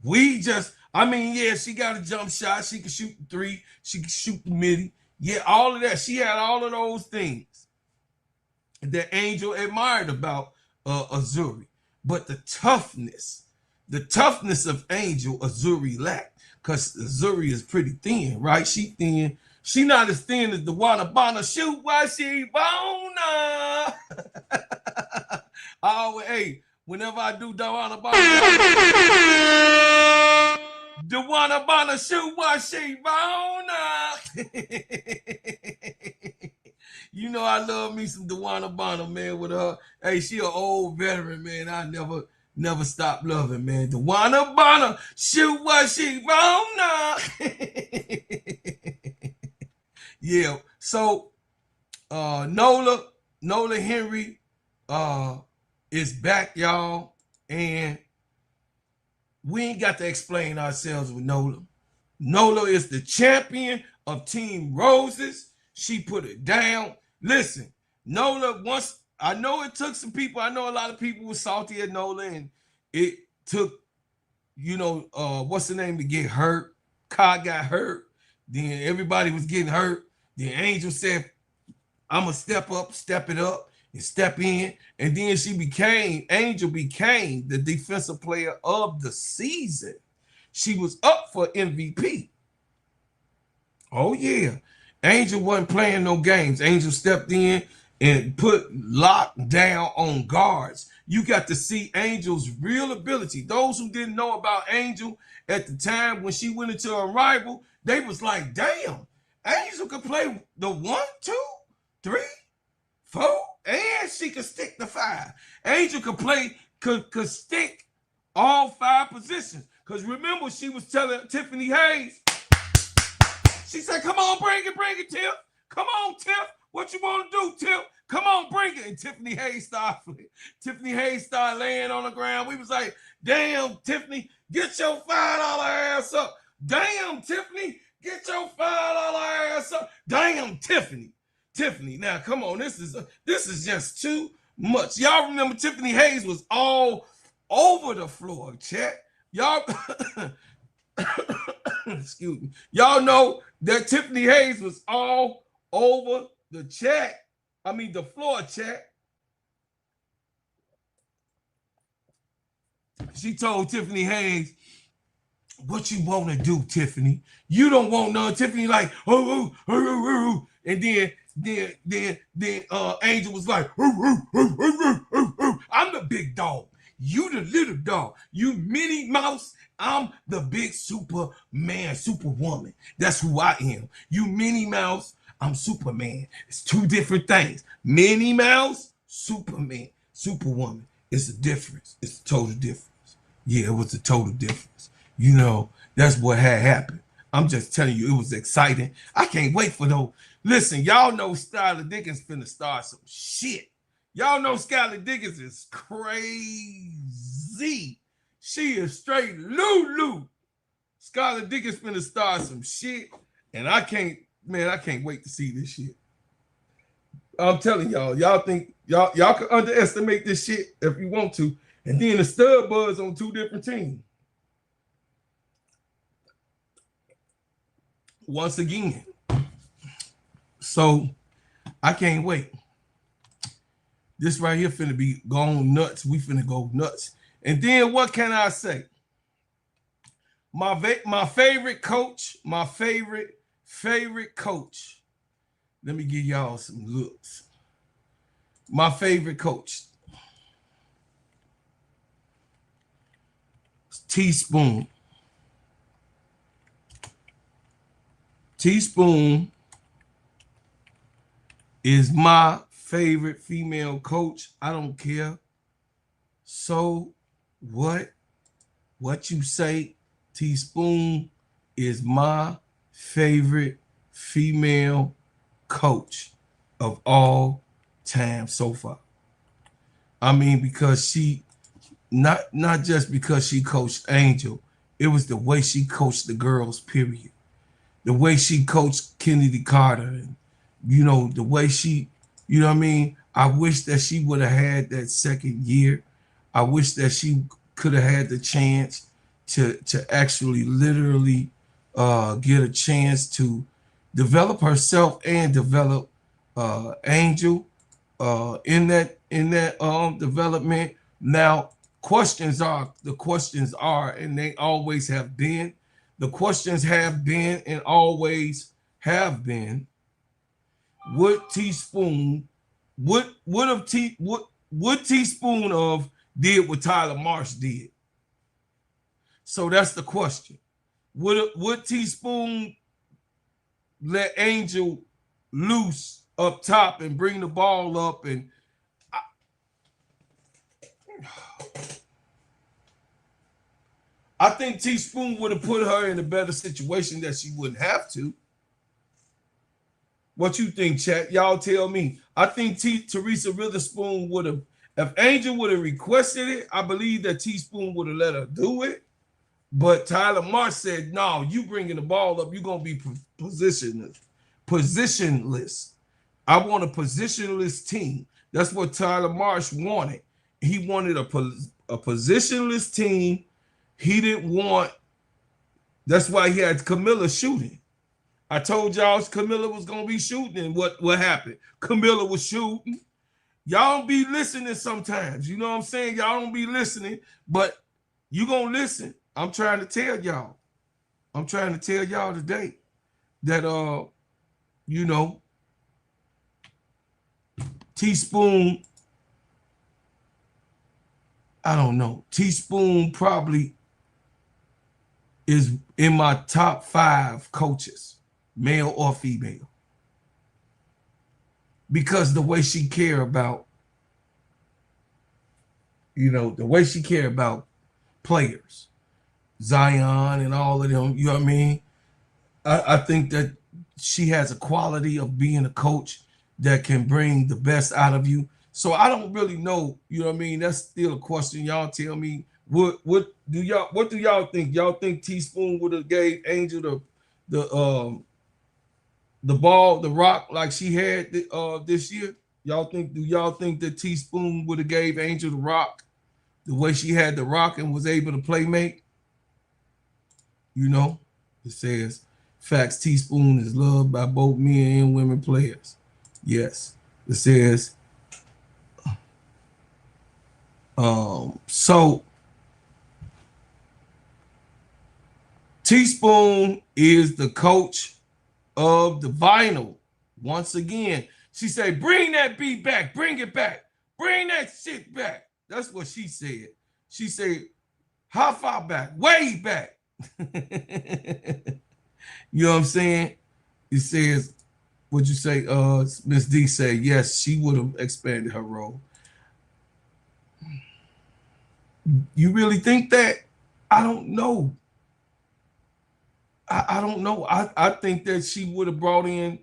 Yeah, she got a jump shot. She can shoot the three. She can shoot the midi. Yeah, all of that. She had all of those things that Angel admired about Azuri. But the toughness of Angel, Azuri lacked. Because Azuri is pretty thin, right? She thin. She not as thin as the Wanna shoot while she wanna. Whenever I do the Wanna shoot while she wanna. You know I love me some Dewana, man, with her. Hey, she an old veteran, man. I never stop loving, man. Dewana, shoot what she wanna. Yeah. So Nola Henry is back, y'all. And we ain't got to explain ourselves with Nola. Nola is the champion of Team Roses. She put it down. Listen, Nola, I know it took some people. I know a lot of people were salty at Nola, and it took, what's the name, to get hurt. Kai got hurt. Then everybody was getting hurt. Then Angel said, I'm going to step it up, and step in. And then Angel became the defensive player of the season. She was up for MVP. Oh, yeah. Angel wasn't playing no games. Angel stepped in and put lockdown on guards. You got to see Angel's real ability. Those who didn't know about Angel at the time when she went into Unrivaed, they was like, damn, Angel could play the 1, 2, 3, 4, and she could stick the 5. Angel could stick all 5 positions. Because remember, she was telling Tiffany Hayes, she said, come on, bring it, Tiff. Come on, Tiff. What you want to do, Tiff? Come on, bring it. And Tiffany Hayes started laying on the ground. We was like, damn, Tiffany, get your $5 ass up. Damn, Tiffany, get your $5 ass up. Damn, Tiffany. Now, come on. This is just too much. Y'all remember Tiffany Hayes was all over the floor, chat. Y'all... Excuse me. Y'all know that Tiffany Hayes was all over the floor chat. She told Tiffany Hayes, what you want to do, Tiffany? You don't want none. Tiffany like, oh. And then Angel was like, I'm the big dog. You the little dog. You Minnie Mouse. I'm the big Superman, Superwoman. That's who I am. You Minnie Mouse. I'm Superman. It's 2 different things. Minnie Mouse, Superman, Superwoman. It's a difference. It's a total difference. Yeah, it was a total difference. That's what had happened. I'm just telling you, it was exciting. I can't wait for those. Listen, y'all know Skylar Diggins finna start some shit. Y'all know Skylar Diggins is crazy. She is straight Lulu. Skylar Diggins finna start some shit. And I can't wait to see this shit. I'm telling y'all think y'all can underestimate this shit if you want to. And then the stud buds on 2 different teams. Once again. So I can't wait. This right here finna be going nuts. We finna go nuts. And then what can I say? My favorite coach, my favorite coach. Let me give y'all some looks. My favorite coach. Teaspoon. Teaspoon is my favorite female coach. I don't care. So what you say? Teaspoon is my favorite female coach of all time so far. I mean, because she not just because she coached Angel, it was the way she coached the girls, period. The way she coached Kennedy Carter, and the way she, what I mean? I wish that she would have had that second year. I wish that she could have had the chance to actually literally get a chance to develop herself and develop Angel in that development. Now, questions are, and they always have been. The questions have been and always have been: what Teaspoon, what Teaspoon of did what Tyler Marsh did? So that's the question. Would Teaspoon let Angel loose up top and bring the ball up? And I think Teaspoon would have put her in a better situation that she wouldn't have to. What you think, chat? Y'all tell me. I think Teresa Witherspoon would have, if Angel would have requested it, I believe that Teaspoon would have let her do it. But Tyler Marsh said, no, you bringing the ball up, you're going to be positionless. I want a positionless team. That's what Tyler Marsh wanted. He wanted a positionless team. He didn't want, that's why he had Camilla shooting. I told y'all Camilla was going to be shooting, and what happened? Camilla was shooting. Y'all don't be listening sometimes. You know what I'm saying? Y'all don't be listening, but you going to listen. I'm trying to tell y'all. I'm trying to tell y'all today that, Teaspoon, I don't know. Teaspoon probably is in my top 5 coaches, male or female, because the way she care about, the way she care about players, Zion and all of them, you know what I mean? I think that she has a quality of being a coach that can bring the best out of you. So I don't really know, you know what I mean? That's still a question. Y'all tell me, what do y'all think? Y'all think Teaspoon would have gave Angel the ball, the rock, like she had this year? Do y'all think that Teaspoon would have gave Angel the rock the way she had the rock and was able to play make? It says, facts, Teaspoon is loved by both men and women players. Yes. It says, so Teaspoon is the coach of the vinyl. Once again, she said, bring that beat back, bring it back, bring that shit back. That's what she said. She said, how far back? Way back. You know what I'm saying? It says, what'd you say? Miss D said, yes, she would have expanded her role. You really think that? I don't know. I don't know. I think that she would have brought in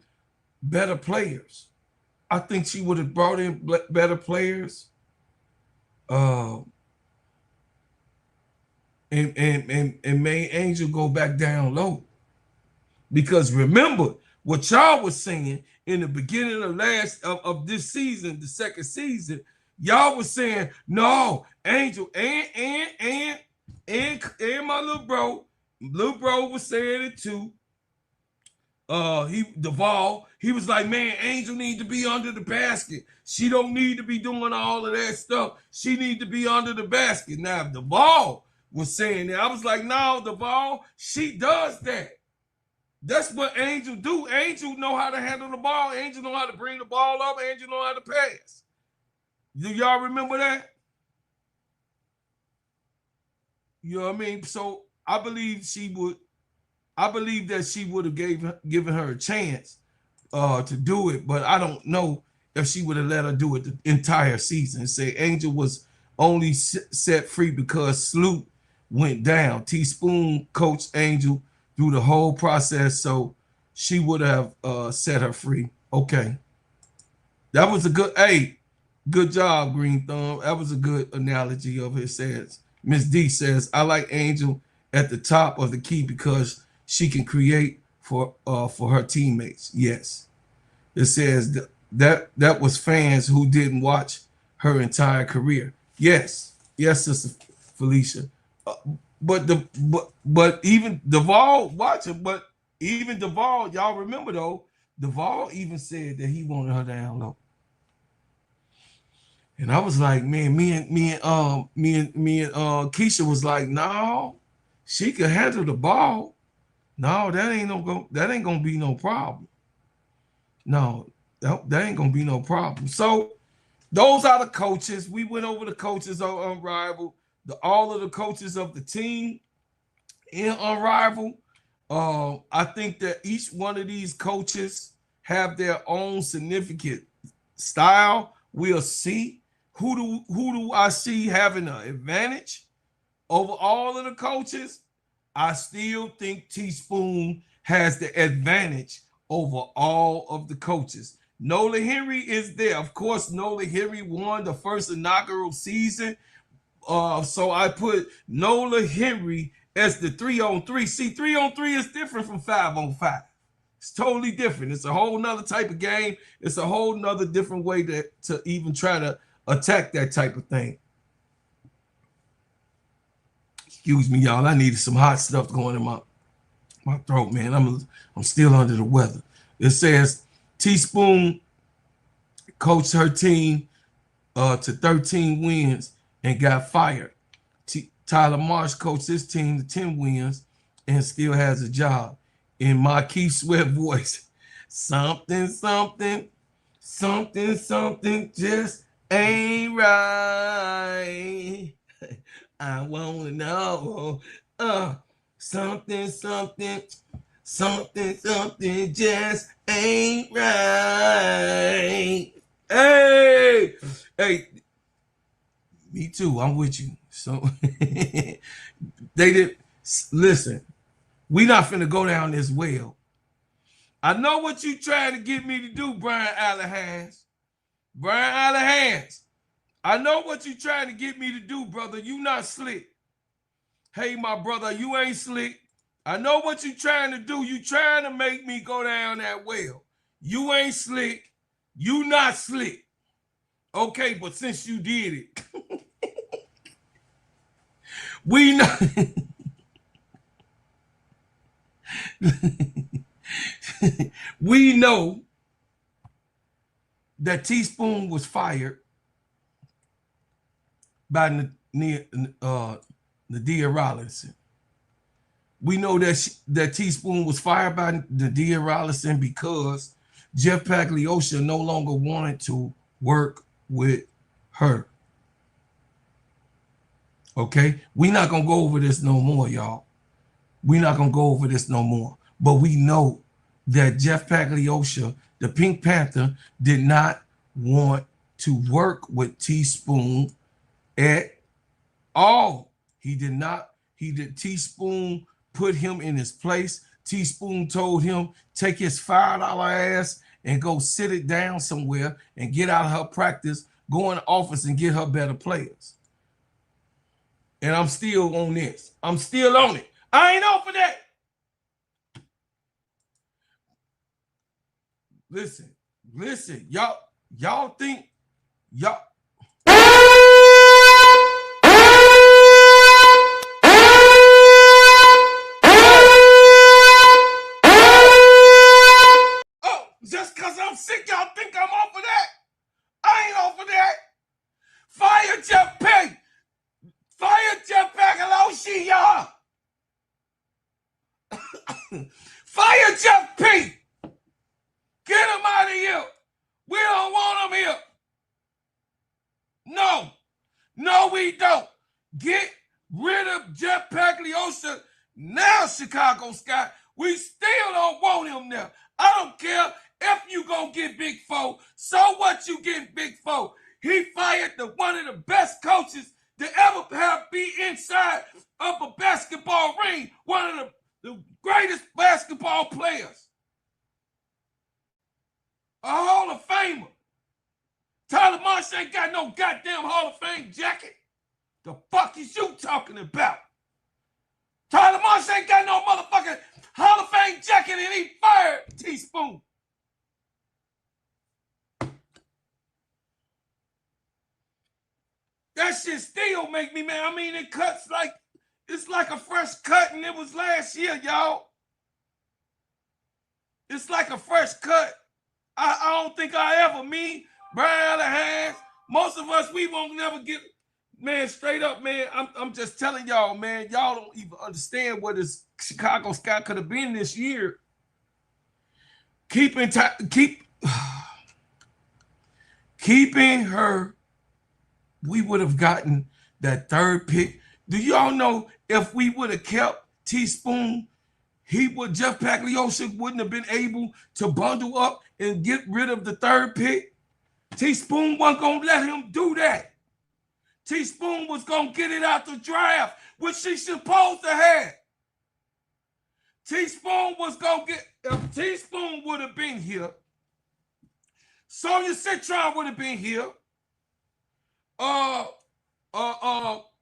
better players. I think she would have brought in better players. And made Angel go back down low. Because remember what y'all was saying in the beginning of this season, the second season, y'all was saying, no, Angel and my little bro was saying it too. He was like, man, Angel need to be under the basket. She don't need to be doing all of that stuff. She need to be under the basket. Now, if Duvall was saying that, I was like, no, Duvall, she does that. That's what Angel do. Angel know how to handle the ball. Angel know how to bring the ball up. Angel know how to pass. Do y'all remember that? You know what I mean? So I believe she would. I believe that she would have given her a chance to do it, but I don't know if she would have let her do it the entire season. Say Angel was only set free because Sloot went down. Teaspoon coached Angel through the whole process, so she would have set her free. Okay, that was a good. Hey, good job, Green Thumb. That was a good analogy of it. Says Miss D says I like Angel at the top of the key because she can create for her teammates. Yes. It says that was fans who didn't watch her entire career. Yes, yes, Sister Felicia. Uh, but even Duvall watching. But even Duvall, y'all remember though, Duvall even said that he wanted her down low. And I was like, man, me and Keisha was like, no, she could handle the ball. No, that ain't gonna be no problem. No, that ain't gonna be no problem. So those are the coaches. We went over the coaches on Unrivaled, all of the coaches of the team in Unrivaled. I think that each one of these coaches have their own significant style. We'll see who do I see having an advantage over all of the coaches. I still think Teaspoon has the advantage over all of the coaches. Nola Henry is there. Of course, Nola Henry won the first inaugural season. So I put Nola Henry as the 3-on-3. See, 3-on-3 is different from 5-on-5. It's totally different. It's a whole nother type of game. It's a whole nother different way to even try to attack that type of thing. Excuse me, y'all. I needed some hot stuff going in my throat, man. I'm still under the weather. It says Teaspoon coached her team to 13 wins and got fired. Tyler Marsh coached his team to 10 wins and still has a job. In my Keith Sweat voice, something just ain't right. I wanna know something just ain't right. Hey, me too. I'm with you. So they did. Listen, we not finna go down this well. I know what you trying to get me to do, Brian Allenhands. Brian Allenhands. I know what you trying to get me to do, brother. You not slick. Hey, my brother, you ain't slick. I know what you trying to do. You trying to make me go down that well. You ain't slick. You not slick. Okay, but since you did it, we know. We know that Teaspoon was fired by Nadia Rollinson. We know that Teaspoon was fired by Nadia Rollinson because Jeff Pagliosha no longer wanted to work with her. Okay? We're not going to go over this no more, y'all. We're not going to go over this no more. But we know that Jeff Pagliosha, the Pink Panther, did not want to work with Teaspoon at all. He did not. Teaspoon put him in his place. Teaspoon told him, take his $5 ass and go sit it down somewhere and get out of her practice, go in the office and get her better players. And I'm still on this. I'm still on it. I ain't off for that. Listen, y'all think y'all. Oh, just because I'm sick, y'all think I'm off of that? I ain't off of that. Fire Jeff Pay. Fire Jeff Pagliosha, y'all. Fire Jeff P. Get him out of here. We don't want him here. No, we don't. Get rid of Jeff Pagliosha. Now, Chicago Sky, we still don't want him there. I don't care if you gonna get Big Four. So what you get Big Four? He fired one of the best coaches to ever have be inside of a basketball ring. One of the greatest basketball players. A Hall of Famer. Tyler Marsh ain't got no goddamn Hall of Fame jacket. The fuck is you talking about? Tyler Marsh ain't got no motherfucking Hall of Fame jacket and he fired Teaspoon. That shit still make me mad. I mean, it cuts like, it's like a fresh cut and it was last year, y'all. It's like a fresh cut. I don't think Brianna has. Most of us, we won't never get, man, straight up, man. I'm just telling y'all, man, y'all don't even understand what this Chicago Sky could have been this year. Keeping her, we would have gotten that third pick. Do y'all know if we would have kept Teaspoon, Jeff Pagliosha wouldn't have been able to bundle up and get rid of the third pick? Teaspoon wasn't going to let him do that. Teaspoon was going to get it out the draft, which she supposed to have. Teaspoon was going to get, if Teaspoon would have been here, Sonia Citron would have been here.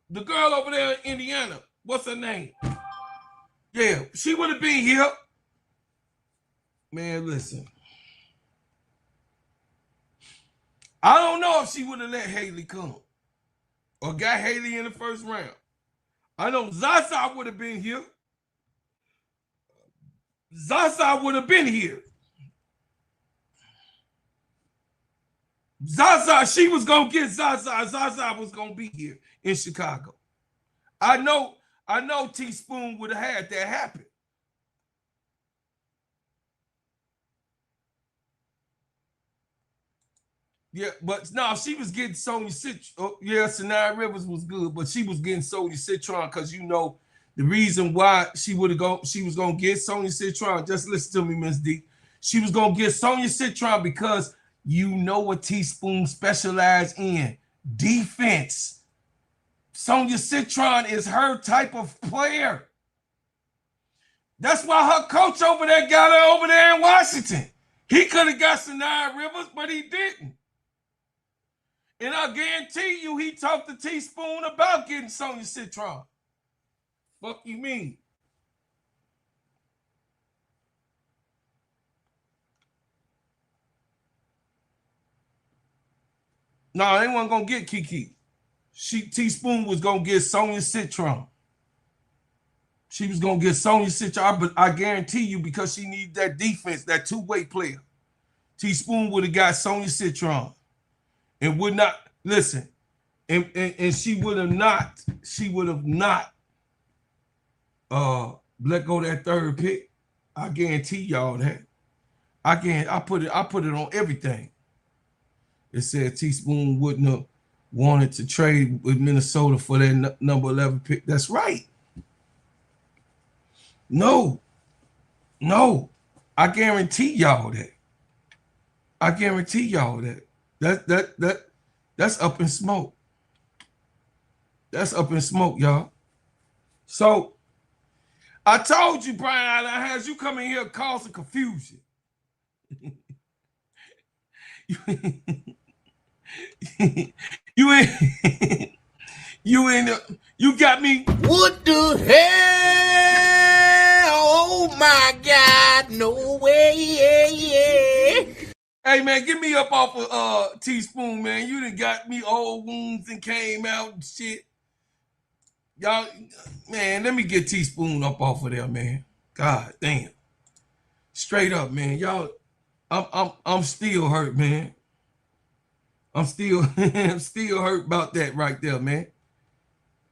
The girl over there in Indiana, what's her name? Yeah, she would have been here. Man, listen. I don't know if she would have let Haley come or got Haley in the first round. I know Zaza would have been here. Zaza would have been here. Zaza, she was going to get Zaza. Zaza was going to be here in Chicago. I know Teaspoon would have had that happen. Yeah, but no, she was getting Sonya Citron. Oh, yeah, Sanaya Rivers was good, but she was getting Sonya Citron because you know the reason why she was gonna get Sonya Citron. Just listen to me, Miss D. She was gonna get Sonya Citron because you know what Teaspoon specialized in defense. Sonya Citron is her type of player. That's why her coach over there got her over there in Washington. He could have got Sanaya Rivers, but he didn't. And I guarantee you he talked to Teaspoon about getting Sonya Citron. Fuck you mean? No, they weren't going to get Kiki. Teaspoon was going to get Sonya Citron. She was going to get Sonya Citron, but I guarantee you because she needs that defense, that two-way player. Teaspoon would have got Sonya Citron. And would not listen, and she would have not let go that third pick. I guarantee y'all that. I put it on everything. It said Teaspoon wouldn't have wanted to trade with Minnesota for that number 11 pick. That's right. No, I guarantee y'all that. I guarantee y'all that. That's up in smoke. That's up in smoke, y'all. So I told you, Brian, I had you come in here causing confusion. You got me. What the hell? Oh my God, no way. Hey man, get me up off of Teaspoon, man. You done got me old wounds and came out and shit. Y'all, man, let me get Teaspoon up off of there, man. God damn. Straight up, man. Y'all, I'm still hurt, man. I'm still hurt about that right there, man.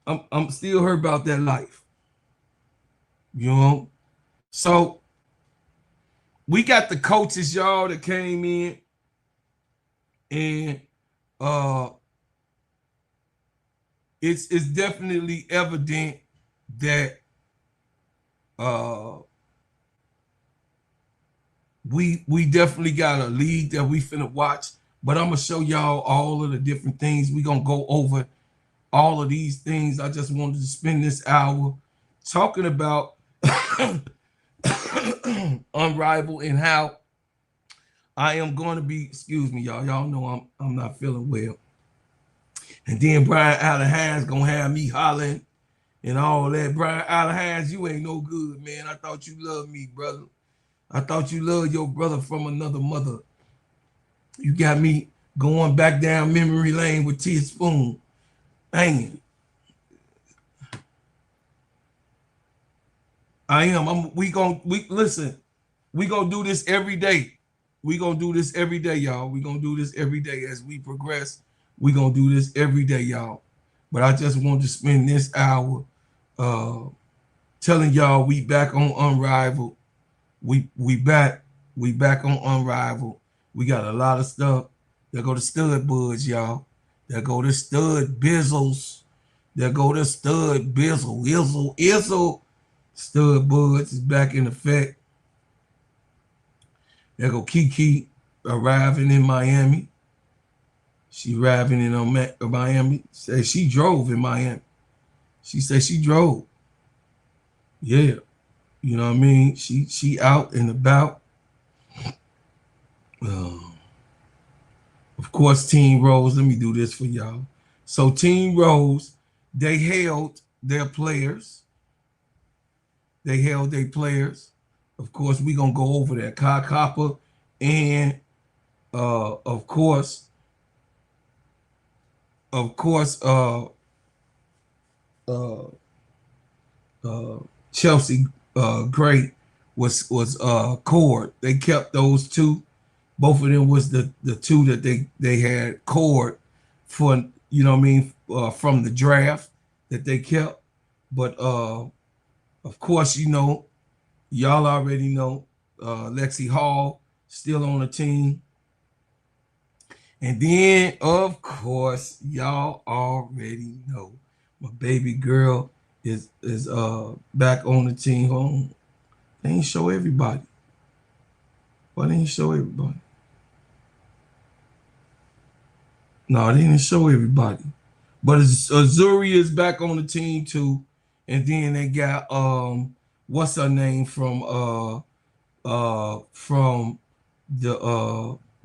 I'm still hurt about that life. You know? So we got the coaches, y'all, that came in and it's definitely evident that we definitely got a league that we finna watch. But I'm gonna show y'all all of the different things. We gonna go over all of these things. I just wanted to spend this hour talking about Unrivaled and how I am going to be. Excuse me, y'all. Y'all know I'm not feeling well. And then Brian Allen gonna have me hollering and all that. Brian Allen, you ain't no good, man. I thought you loved me, brother. I thought you loved your brother from another mother. You got me going back down memory lane with Tia Spoon. Dang. I am. We gonna do this every day. We gonna do this every day, y'all. We gonna do this every day as we progress. We gonna do this every day, y'all. But I just wanted to spend this hour telling y'all we back on Unrivaled. We back on Unrivaled. We got a lot of stuff. There go the stud buds, y'all. There go the stud bizzles. There go the stud bizzle. Izzle. Stud buds is back in effect. There go Kiki arriving in Miami. She arriving in Miami. Said she drove in Miami. She said she drove. Yeah. You know what I mean? She out and about. Of course, Team Rose. Let me do this for y'all. So Team Rose, they held their players. They held their players. Of course, we're going to go over that. Kai Copper and, of course, Chelsea Gray was Cord. They kept those two. Both of them was the two that they had Cord for, you know what I mean, from the draft that they kept. But of course, you know, y'all already know Lexi Hall still on the team. And then, of course, y'all already know my baby girl is back on the team. Home. They ain't show everybody. Why they ain't show everybody? No, they didn't show everybody. But Azuri is back on the team too. And then they got what's her name from the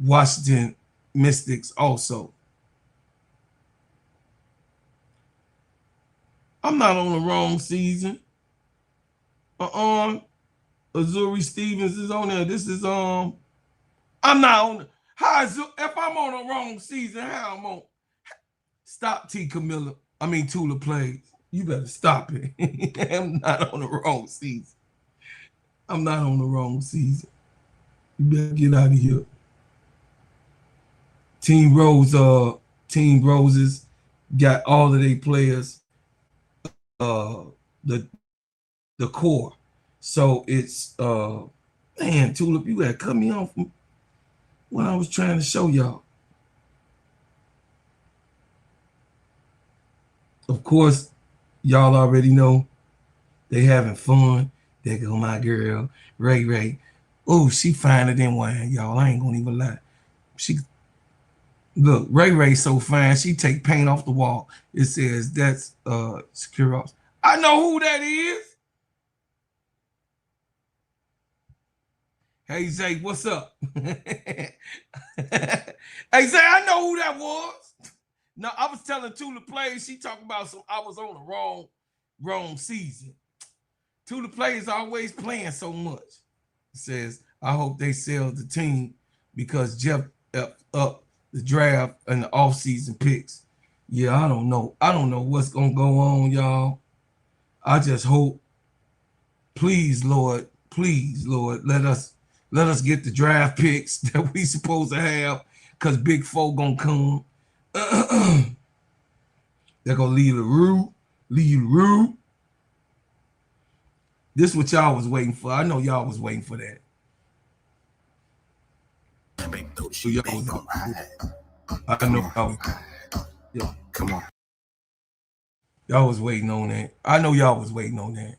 Washington Mystics also. I'm not on the wrong season. Azuri Stevens is on there. This is I'm not on. If I'm on the wrong season, how I'm on? Stop T. Camilla. I mean Tula plays. You better stop it. I'm not on the wrong season. I'm not on the wrong season. You better get out of here. Team Roses got all of their players. The core. So it's man, Tulip, you gotta cut me off from what I was trying to show y'all. Of course, y'all already know they having fun. There go my girl, Ray. Oh, she finer than wine, y'all. I ain't gonna even lie. Look, Ray so fine, she take paint off the wall. It says that's Secure. I know who that is. Hey Zay, what's up? Hey Zay, I know who that was. No, I was telling Tula Plays, she talking about I was on the wrong season. Tula Plays always playing so much. It says, I hope they sell the team because Jeff up the draft and the offseason picks. Yeah, I don't know. I don't know what's gonna go on, y'all. I just hope, please, Lord, let us get the draft picks that we supposed to have, because Big Four gonna come. They're gonna leave the room. This is what y'all was waiting for. I know y'all was waiting for that. I know. Yeah. Come on. Y'all was waiting on that. I know y'all was waiting on that.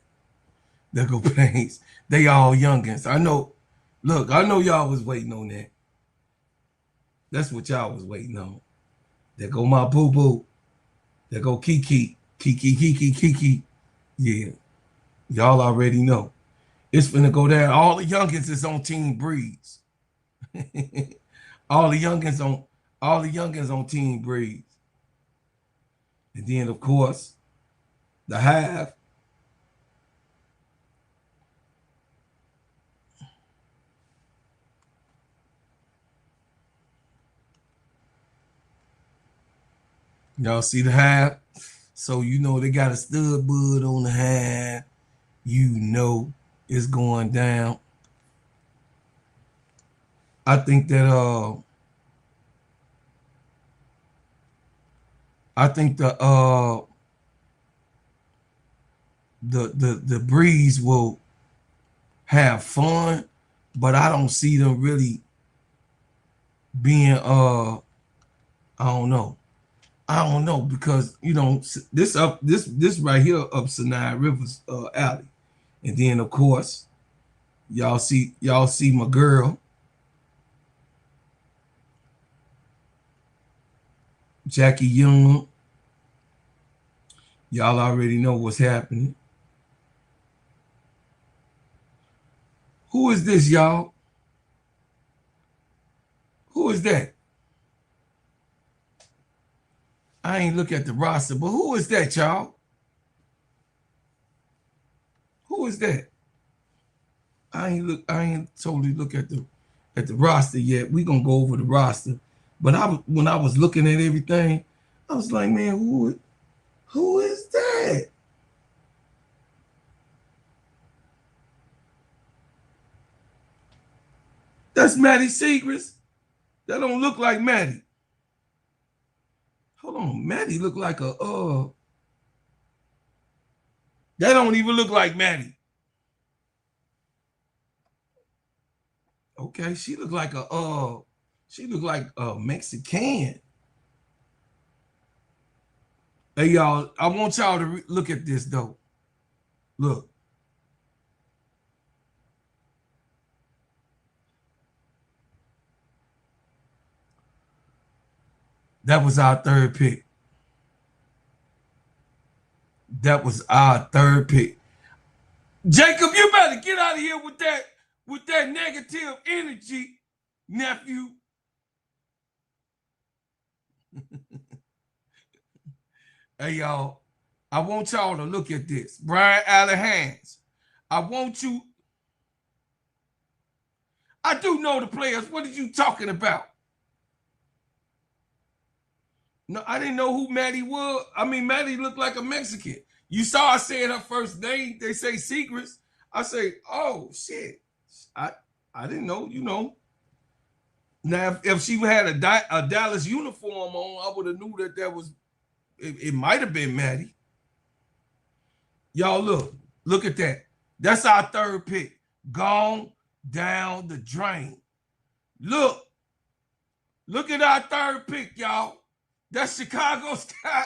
There go Plains. They all youngins. I know. Look, I know y'all was waiting on that. That's what y'all was waiting on. There go my boo-boo. There go Kiki. Kiki, Kiki, Kiki. Yeah. Y'all already know. It's finna go down. All the youngins is on Team Breeze. all the youngins on Team Breeze. And then of course, the half. Y'all see the half? So you know they got a stud bud on the half. You know it's going down. I think that the Breeze will have fun, but I don't see them really being I don't know because you know this right here up Sinai Rivers alley. And then of course y'all see my girl Jackie Young. Y'all already know what's happening. Who is this, y'all? Who is that? I ain't look at the roster, but who is that, y'all? Who is that? I ain't totally look at the roster yet. We gonna go over the roster. But when I was looking at everything, I was like, man, who is that? That's Maddie Segrist. That don't look like Maddie. Hold on, Maddie look like a that don't even look like Maddie. Okay, she look like a Mexican. Hey y'all, I want y'all to look at this though. Look. That was our third pick. That was our third pick. Jacob, you better get out of here with that negative energy, nephew. Hey y'all, I want y'all to look at this. Brian Allen Hands. I do know the players. What are you talking about? No, I didn't know who Maddie was. I mean, Maddie looked like a Mexican. You saw I said her first name. They say Secrets. I say, oh shit. I didn't know, you know. Now, if she had a Dallas uniform on, I would have knew that was, it might have been Maddie. Y'all look at that. That's our third pick. Gone down the drain. Look at our third pick, y'all. That's Chicago Sky.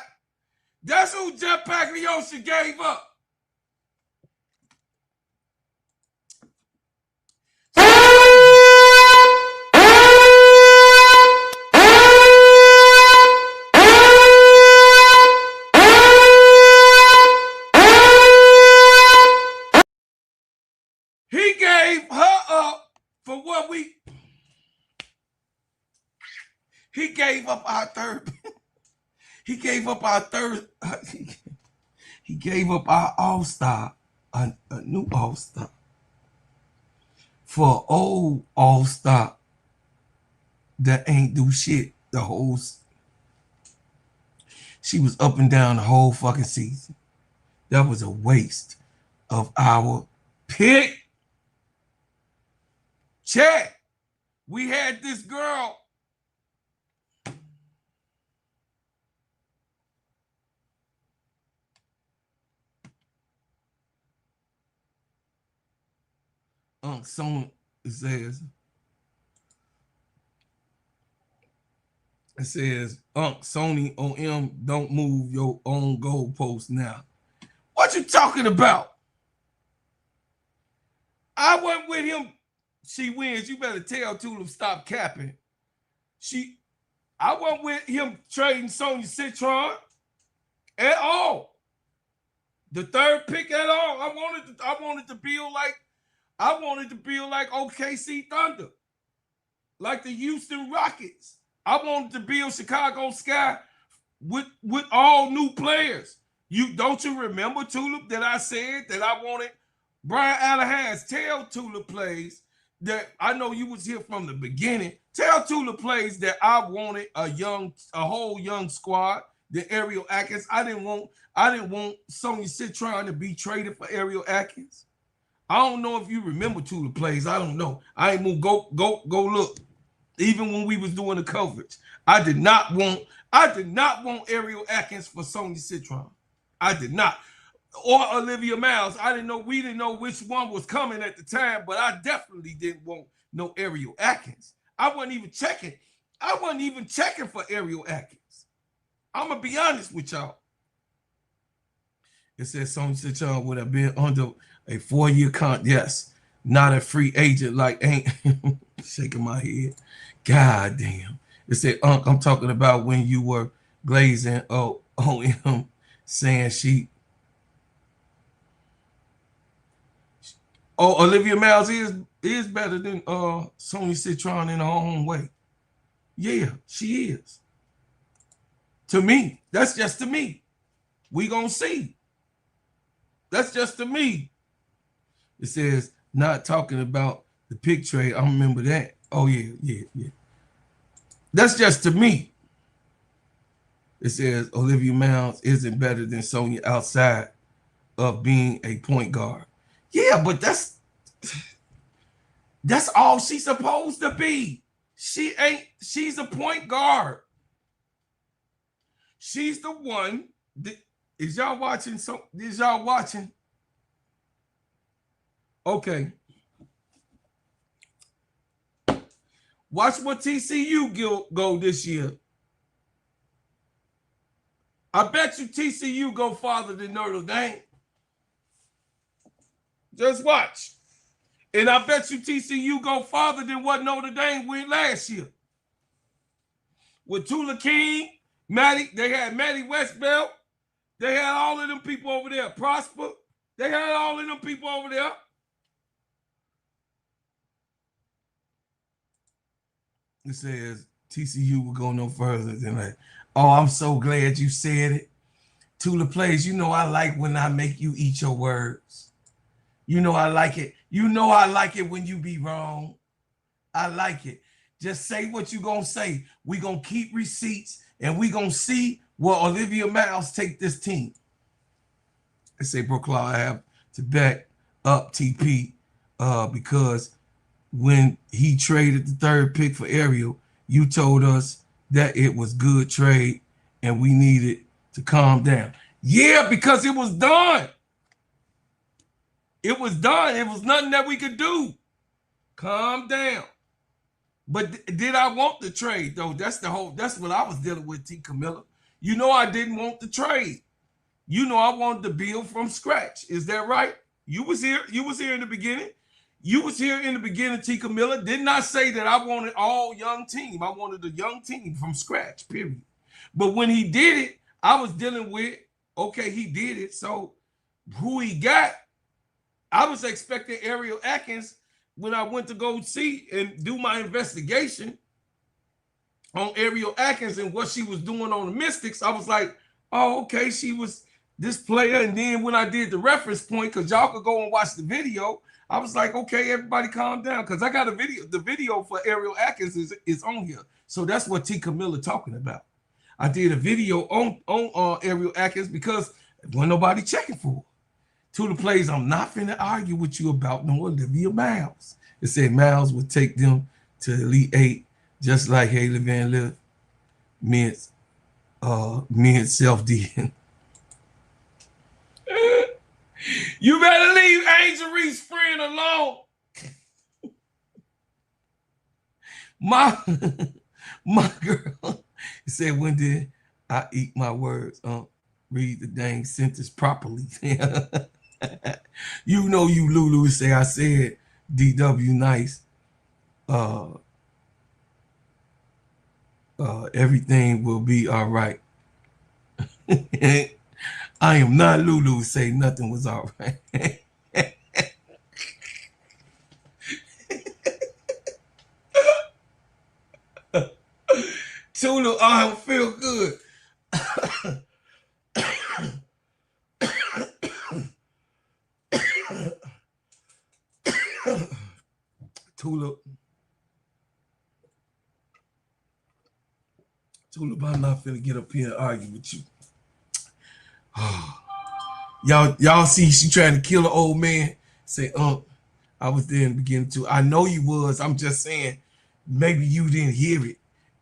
That's who Jetpack Leosha gave up. He gave her up for what he gave up our third. He gave up our third. He gave up our all-star, a new all-star, for an old all-star that ain't do shit the whole. She was up and down the whole fucking season. That was a waste of our pick. Check. We had this girl. Someone says It says, Sony OM, don't move your own goalpost now. What you talking about? I went with him. She wins. You better tell Tulip stop capping. I went with him trading Sonya Citron at all. The third pick at all. I wanted to build like OKC Thunder, like the Houston Rockets. I wanted to build Chicago Sky with all new players. Don't you remember, Tulip, that I said that I wanted Brian Alahans? Tell Tulip Plays that I know you was here from the beginning. Tell Tulip Plays that I wanted a whole young squad. The Ariel Atkins. I didn't want Sonya Citron to be traded for Ariel Atkins. I don't know if you remember Tulip Plays. I don't know. I ain't moved. Go look. Even when we was doing the coverage, I did not want Ariel Atkins for Sonya Citron. I did not. Or Olivia Miles. We didn't know which one was coming at the time, but I definitely didn't want no Ariel Atkins. I wasn't even checking for Ariel Atkins. I'm going to be honest with y'all. It says Sonya Citron would have been under a 4-year contract. Yes, not a free agent like ain't shaking my head. God damn. It said, I'm talking about when you were glazing on him saying she. Oh, Olivia Miles is better than Sonya Citron in her own way. Yeah, she is. To me. That's just to me. We gonna see. That's just to me. It says, not talking about the pick trade. I remember that. Oh, yeah. That's just to me. It says Olivia Miles isn't better than Sonya outside of being a point guard. Yeah, but that's all she's supposed to be. She's a point guard. She's the one that, is y'all watching? Okay. Watch what TCU go this year. I bet you TCU go farther than Notre Dame. Just watch. And I bet you TCU go farther than what Notre Dame went last year. With Tula King, they had Maddie Westbelt. They had all of them people over there. Prosper. They had all of them people over there. It says TCU will go no further than that. Oh, I'm so glad you said it. Tula Plays, I like when I make you eat your words. I like it. I like it when you be wrong. I like it. Just say what you gonna say. We gonna keep receipts and we gonna see where Olivia Miles take this team. I say, Brooklyn, I have to back up TP because when he traded the third pick for Ariel, you told us that it was good trade and we needed to calm down. Yeah, because it was done. It was done. It was nothing that we could do. Calm down. But did I want the trade, though? That's what I was dealing with, T. Camilla. I didn't want the trade. I wanted to build from scratch. Is that right? You was here in the beginning. You was here in the beginning, T. Camilla. Did not say that I wanted all young team. I wanted a young team from scratch, period. But when he did it, I was dealing with, okay, he did it. So who he got, I was expecting Ariel Atkins when I went to go see and do my investigation on Ariel Atkins and what she was doing on the Mystics. I was like, oh, okay, she was this player. And then when I did the reference point, because y'all could go and watch the video, I was like, okay, everybody calm down, because I got a video. The video for Ariel Atkins is on here. So that's what T. Camilla talking about. I did a video on Ariel Atkins because wasn't nobody checking for her. Tula Plays, I'm not finna argue with you about no Olivia Miles. It said Miles would take them to Elite 8 just like Haley Van Lith, me and Self did. You better leave Angel Reese friend alone. My girl, He said, when did I eat my words? Read the dang sentence properly. You know you Lulu say I said DW nice. Everything will be all right. I am not Lulu say nothing was all right. Tula, I don't feel good. Tula, I'm not finna get up here and argue with you. Y'all see she trying to kill an old man? Say, I was there in the beginning too. I know you was. I'm just saying, maybe you didn't hear it,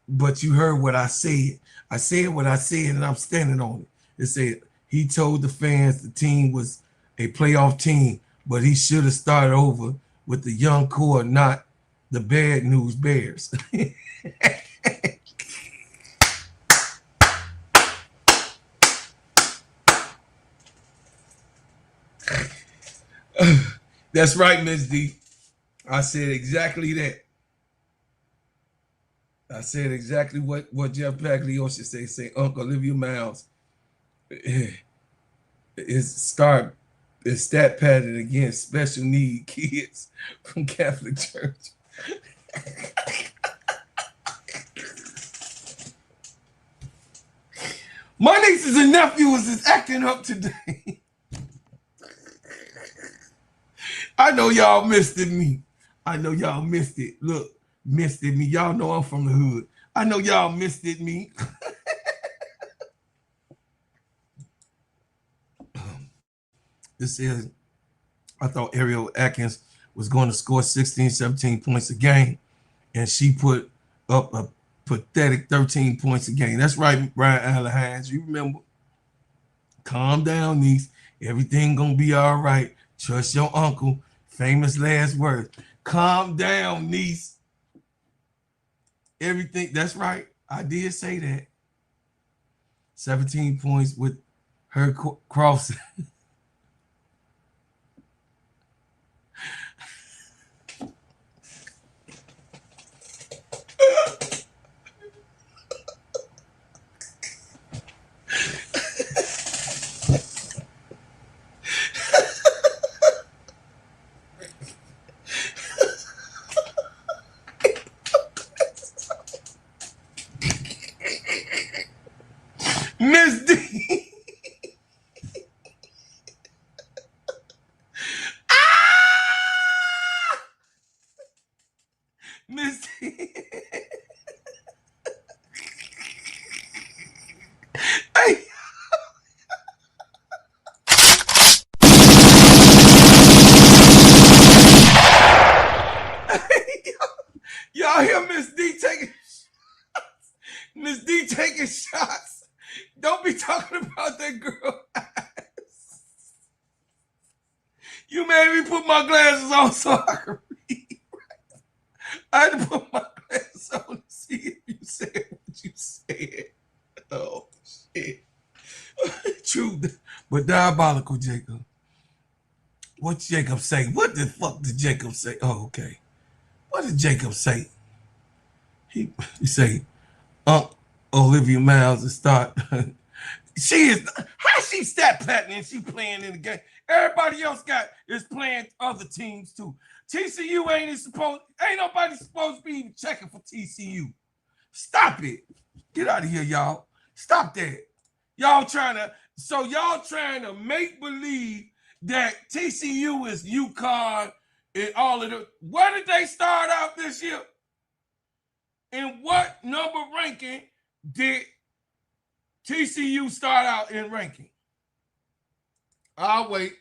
but you heard what I said. I said what I said, and I'm standing on it. It said he told the fans the team was a playoff team, but he should have started over with the young core, not the bad news bears. That's right, Miss D. I said exactly that. I said exactly what Jeff Pagliocci say. Say, Uncle Olivia Miles is stat padded against special need kids from Catholic Church. My nieces and nephews is acting up today. I know y'all missed it me. I know y'all missed it. Look, missed it me. Y'all know I'm from the hood. I know y'all missed it me. This is, I thought Ariel Atkins was going to score 16, 17 points a game, and she put up a pathetic 13 points a game. That's right, Brian Allen. You remember? Calm down, niece. Everything gonna be all right. Trust your uncle. Famous last words. Calm down, niece. Everything, that's right. I did say that. 17 points with her crossing. Miss D. Miss D. Hey. Y'all hear Miss D taking shots? Miss D taking shots. Don't be talking about that girl. You made me put my glasses on so I could read. I had to put my glasses on to see if you said what you said. Oh, shit. True, but diabolical, Jacob. What Jacob say? What the fuck did Jacob say? Oh, okay. What did Jacob say? He say, Olivia Miles is start. She is, how she stat pattern and she playing in the game? Everybody else is playing other teams too. TCU ain't nobody supposed to be even checking for TCU. Stop it. Get out of here, y'all. Stop that. Y'all trying to make believe that TCU is UConn and all of the. Where did they start out this year? And what number ranking did TCU start out in ranking? I'll wait.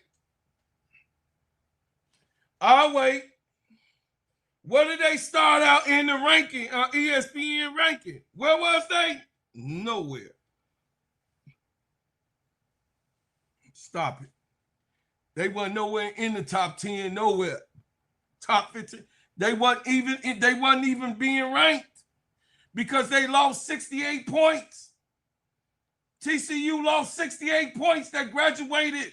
What did they start out in the ranking, ESPN ranking? Where was they? Nowhere. Stop it. They weren't nowhere in the top 10, nowhere. Top 15. They wasn't even being ranked. because they lost 68 points. TCU lost 68 points that graduated.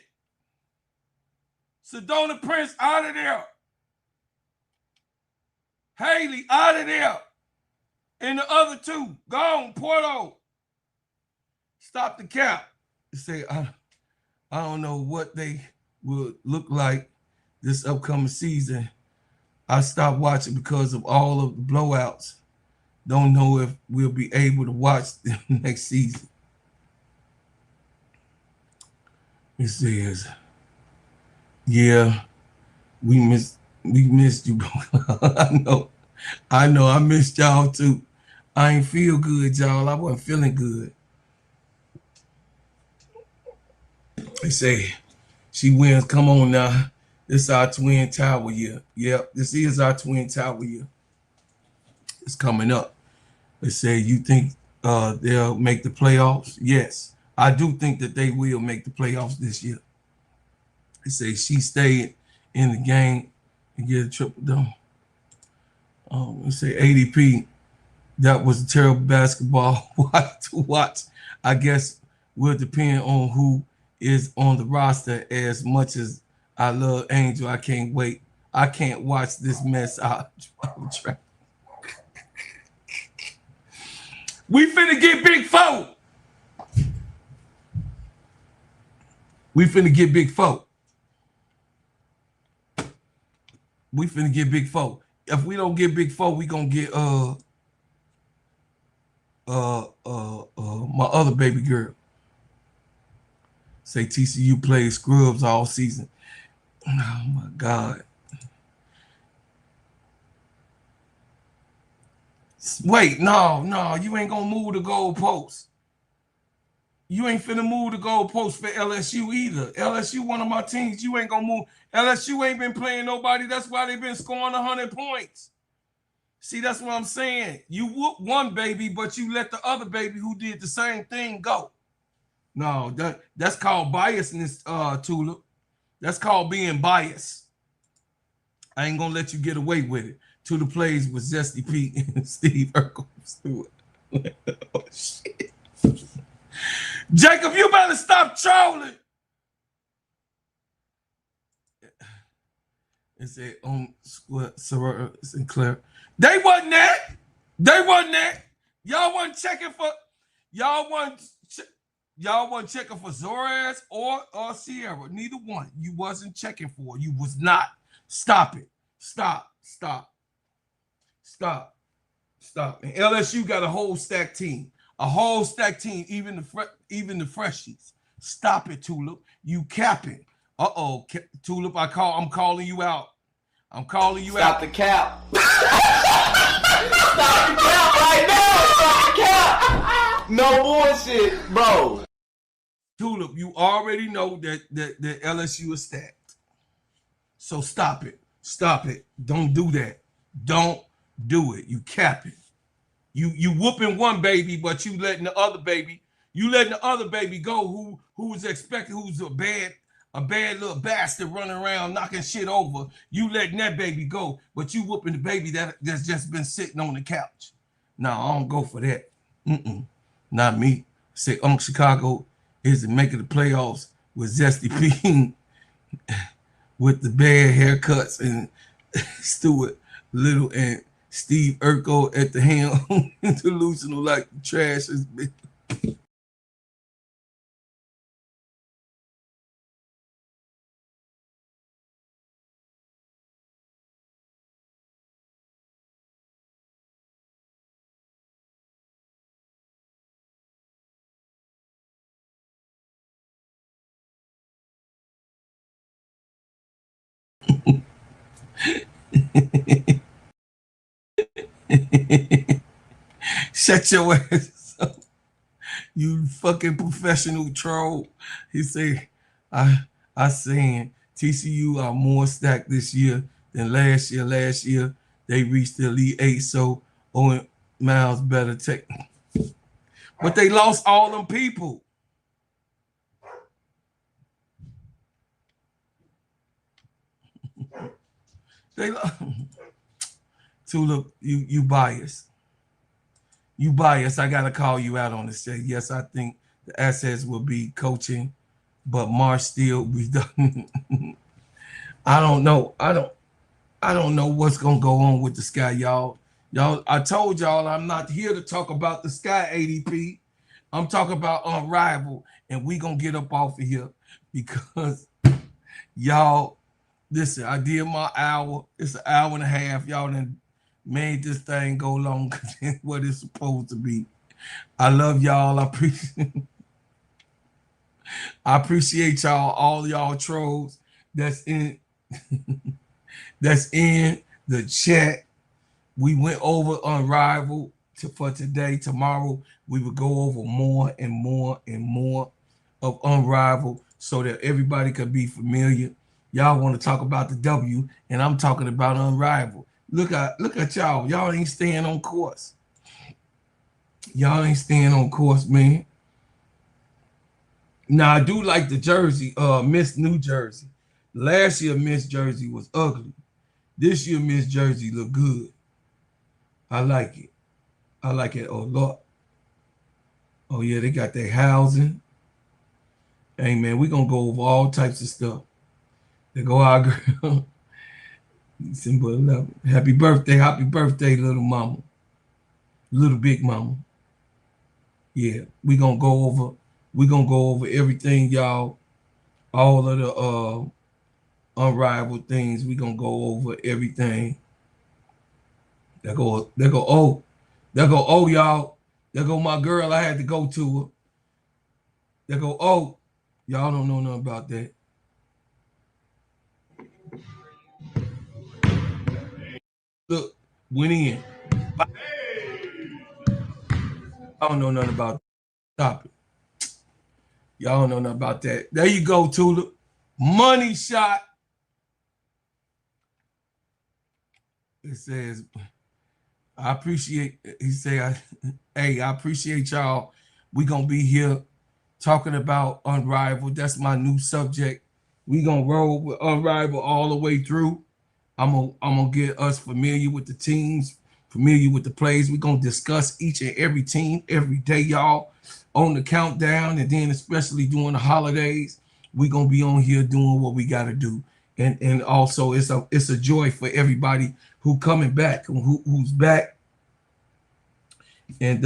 Sedona Prince out of there. Haley out of there. And the other two, gone, Porto. Stop the cap. Say, I don't know what they will look like this upcoming season. I stopped watching because of all of the blowouts. Don't know if we'll be able to watch them next season. It says, yeah, we missed you, bro. I know, I missed y'all too. I ain't feel good, y'all. I wasn't feeling good. They say, she wins. Come on now. This is our Twin Tower year. Yep, this is our Twin Tower year. It's coming up. They say, you think they'll make the playoffs? Yes, I do think that they will make the playoffs this year. They say she stayed in the game and get a triple double. They say ADP, that was a terrible basketball to watch. I guess will depend on who is on the roster. As much as I love Angel, I can't wait. I can't watch this mess out. We finna get Big Four. We finna get Big Four. We finna get Big Four. If we don't get Big Four, we gonna get my other baby girl. Say TCU plays scrubs all season. Oh my God. Wait, no, you ain't gonna move the goalpost. You ain't finna move the goalpost for LSU either. LSU, one of my teams, you ain't gonna move. LSU ain't been playing nobody. That's why they've been scoring 100 points. See, that's what I'm saying. You whoop one baby, but you let the other baby who did the same thing go. No, that's called biasness, Tulip. That's called being biased. I ain't gonna let you get away with it. To the plays with Zesty Pete and Steve Urkel. Stewart. Oh shit. Jacob, you better stop trolling. It said on Serv'n Sinclair. They wasn't that. They wasn't that. Y'all wasn't checking for. Y'all wasn't checking for Zoraz or Sierra. Neither one. You wasn't checking for. You was not. Stop it. Stop. And LSU got a whole stack team. A whole stack team. Even the freshies. Stop it, Tulip. You capping. Uh-oh, Tulip. I'm calling you out. I'm calling you out. Stop the cap. Stop the cap right now. Stop the cap. No bullshit, bro. Tulip, you already know that LSU is stacked. So stop it. Stop it. Don't do that. Don't do it. You capping. You whooping one baby, but you letting the other baby go who's expected, who's a bad little bastard running around knocking shit over. You letting that baby go, but you whooping the baby that's just been sitting on the couch. No, I don't go for that. Not me. Say Chicago isn't making the playoffs with Zesty P with the bad haircuts and Stewart Little and Steve Urkel at the helm, delusional like trash is big. Shut your ass up, you fucking professional troll. He say, I saying TCU are more stacked this year than last year. Last year they reached the Elite Eight, so Owen Miles better take. But they lost all them people. They Tulip, you biased. You biased. I gotta call you out on this. Say yes, I think the assets will be coaching, but Marsh still be done. I don't know. I don't know what's gonna go on with the Sky, y'all. Y'all, I told y'all I'm not here to talk about the Sky ADP. I'm talking about Unrivaled, and we gonna get up off of here because y'all, listen, I did my hour. It's an hour and a half. Y'all done made this thing go longer than what it's supposed to be. I love y'all. I appreciate y'all, all y'all trolls that's in that's in the chat. We went over Unrivaled for today. Tomorrow we will go over more and more and more of Unrivaled so that everybody could be familiar. Y'all want to talk about the W, and I'm talking about Unrivaled. Look at y'all. Y'all ain't staying on course. Y'all ain't staying on course, man. Now I do like the jersey, Miss New Jersey. Last year Miss Jersey was ugly. This year Miss Jersey look good. I like it. I like it a lot. Oh yeah, they got their housing. Hey man, we gonna go over all types of stuff. They go our girl. December 11th. Happy birthday, little mama. Little big mama. Yeah, we gonna go over everything, y'all. All of the unrivaled things. We gonna go over everything. There go y'all. There go my girl. I had to go to her. There go y'all don't know nothing about that. Look, went in. I don't know nothing about that. Stop it. Y'all don't know nothing about that. There you go, Tula. Money shot. It says, I appreciate, he say, hey, I appreciate y'all. We gonna be here talking about Unrivaled. That's my new subject. We gonna roll with Unrivaled all the way through. I'm gonna get us familiar with the teams, familiar with the plays. We're gonna discuss each and every team every day, y'all, on the countdown, and then especially during the holidays, we're gonna be on here doing what we gotta do. And also it's a joy for everybody who coming back, who's back. And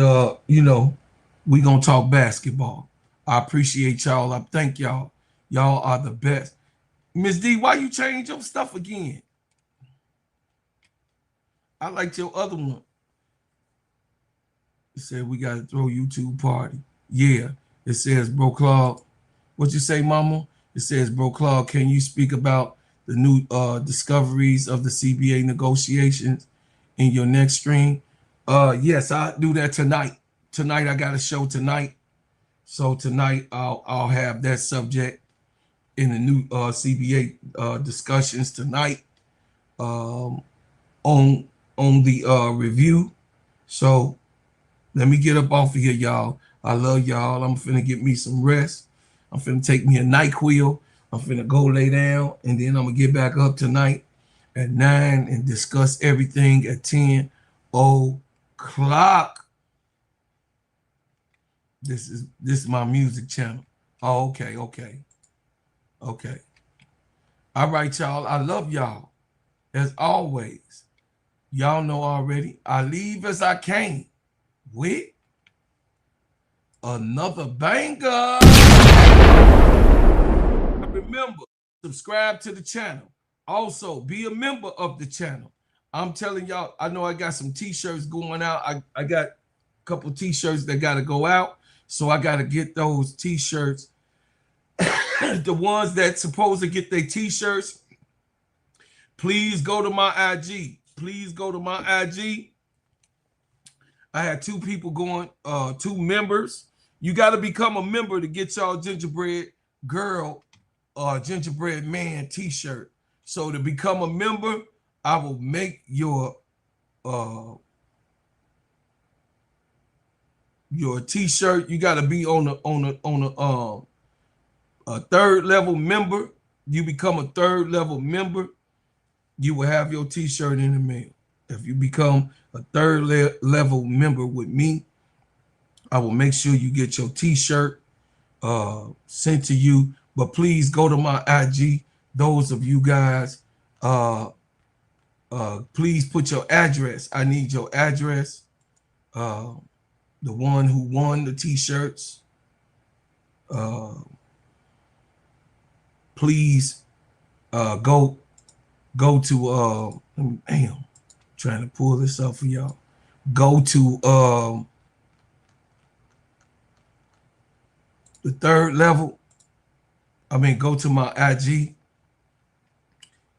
we gonna talk basketball. I appreciate y'all. I thank y'all. Y'all are the best. Miss D, why you change your stuff again? I liked your other one. It said we got to throw YouTube party. Yeah. It says, Bro Claude. What you say, mama? It says, Bro Claude, can you speak about the new discoveries of the CBA negotiations in your next stream? Yes, I'll do that tonight. Tonight, I got a show tonight. So tonight, I'll have that subject in the new CBA discussions tonight on the review. So let me get up off of here, y'all. I love y'all. I'm finna get me some rest. I'm finna take me a NyQuil. I'm finna go lay down, and then I'm gonna get back up tonight at 9 and discuss everything at 10 o'clock. This is my music channel. Oh, okay. All right, y'all. I love y'all. As always, y'all know already, I leave as I came with another banger. Remember, subscribe to the channel. Also, be a member of the channel. I'm telling y'all, I know I got some t-shirts going out. I got a couple t-shirts that got to go out. So I got to get those t-shirts. The ones that supposed to get their t-shirts, please go to my IG. Please go to my IG. I had 2 people going, 2 members. You got to become a member to get y'all gingerbread girl or gingerbread man t-shirt. So to become a member, I will make your t-shirt. You got to be on a 3rd level member. You become a 3rd level member, you will have your t-shirt in the mail. If you become a third level member with me, I will make sure you get your t-shirt sent to you. But please go to my IG. Those of you guys, please put your address. I need your address. The one who won the t-shirts, please go to damn, trying to pull this up for y'all. Go to the third level. I mean, go to my IG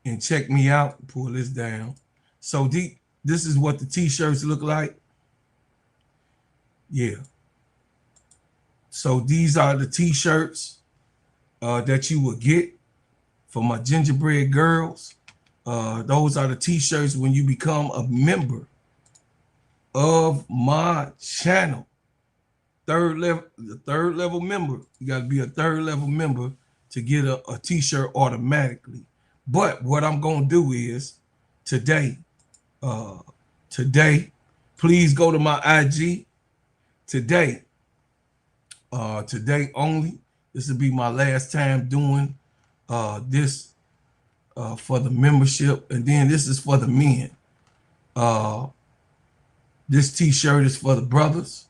and check me out. Pull this down. So this is what the t-shirts look like. Yeah. So these are the t-shirts that you will get for my gingerbread girls. Those are the t-shirts when you become a member of my channel. The third level member. You got to be a third level member to get a t-shirt automatically. But what I'm gonna do is today, please go to my IG today. Today only. This will be my last time doing this for the membership, and then this is for the men. This t-shirt is for the brothers.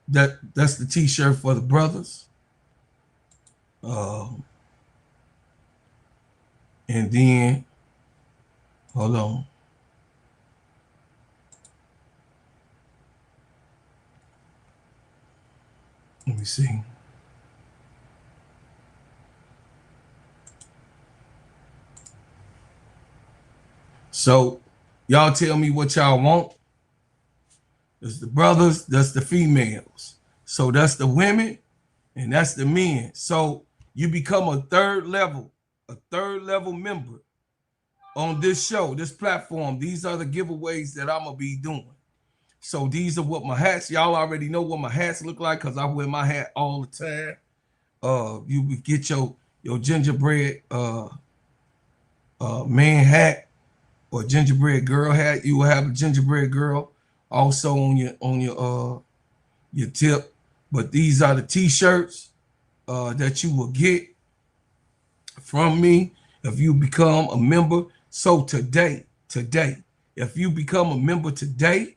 That's the t-shirt for the brothers. And then hold on. Let me see. So y'all tell me what y'all want. That's the brothers, that's the females. So that's the women and that's the men. So you become a third level member on this show, this platform. These are the giveaways that I'm gonna be doing. So these are what my hats, y'all already know what my hats look like because I wear my hat all the time. You would get your gingerbread man hat or gingerbread girl hat. You will have a gingerbread girl also on your tip. But these are the t-shirts that you will get from me if you become a member. So today, if you become a member today,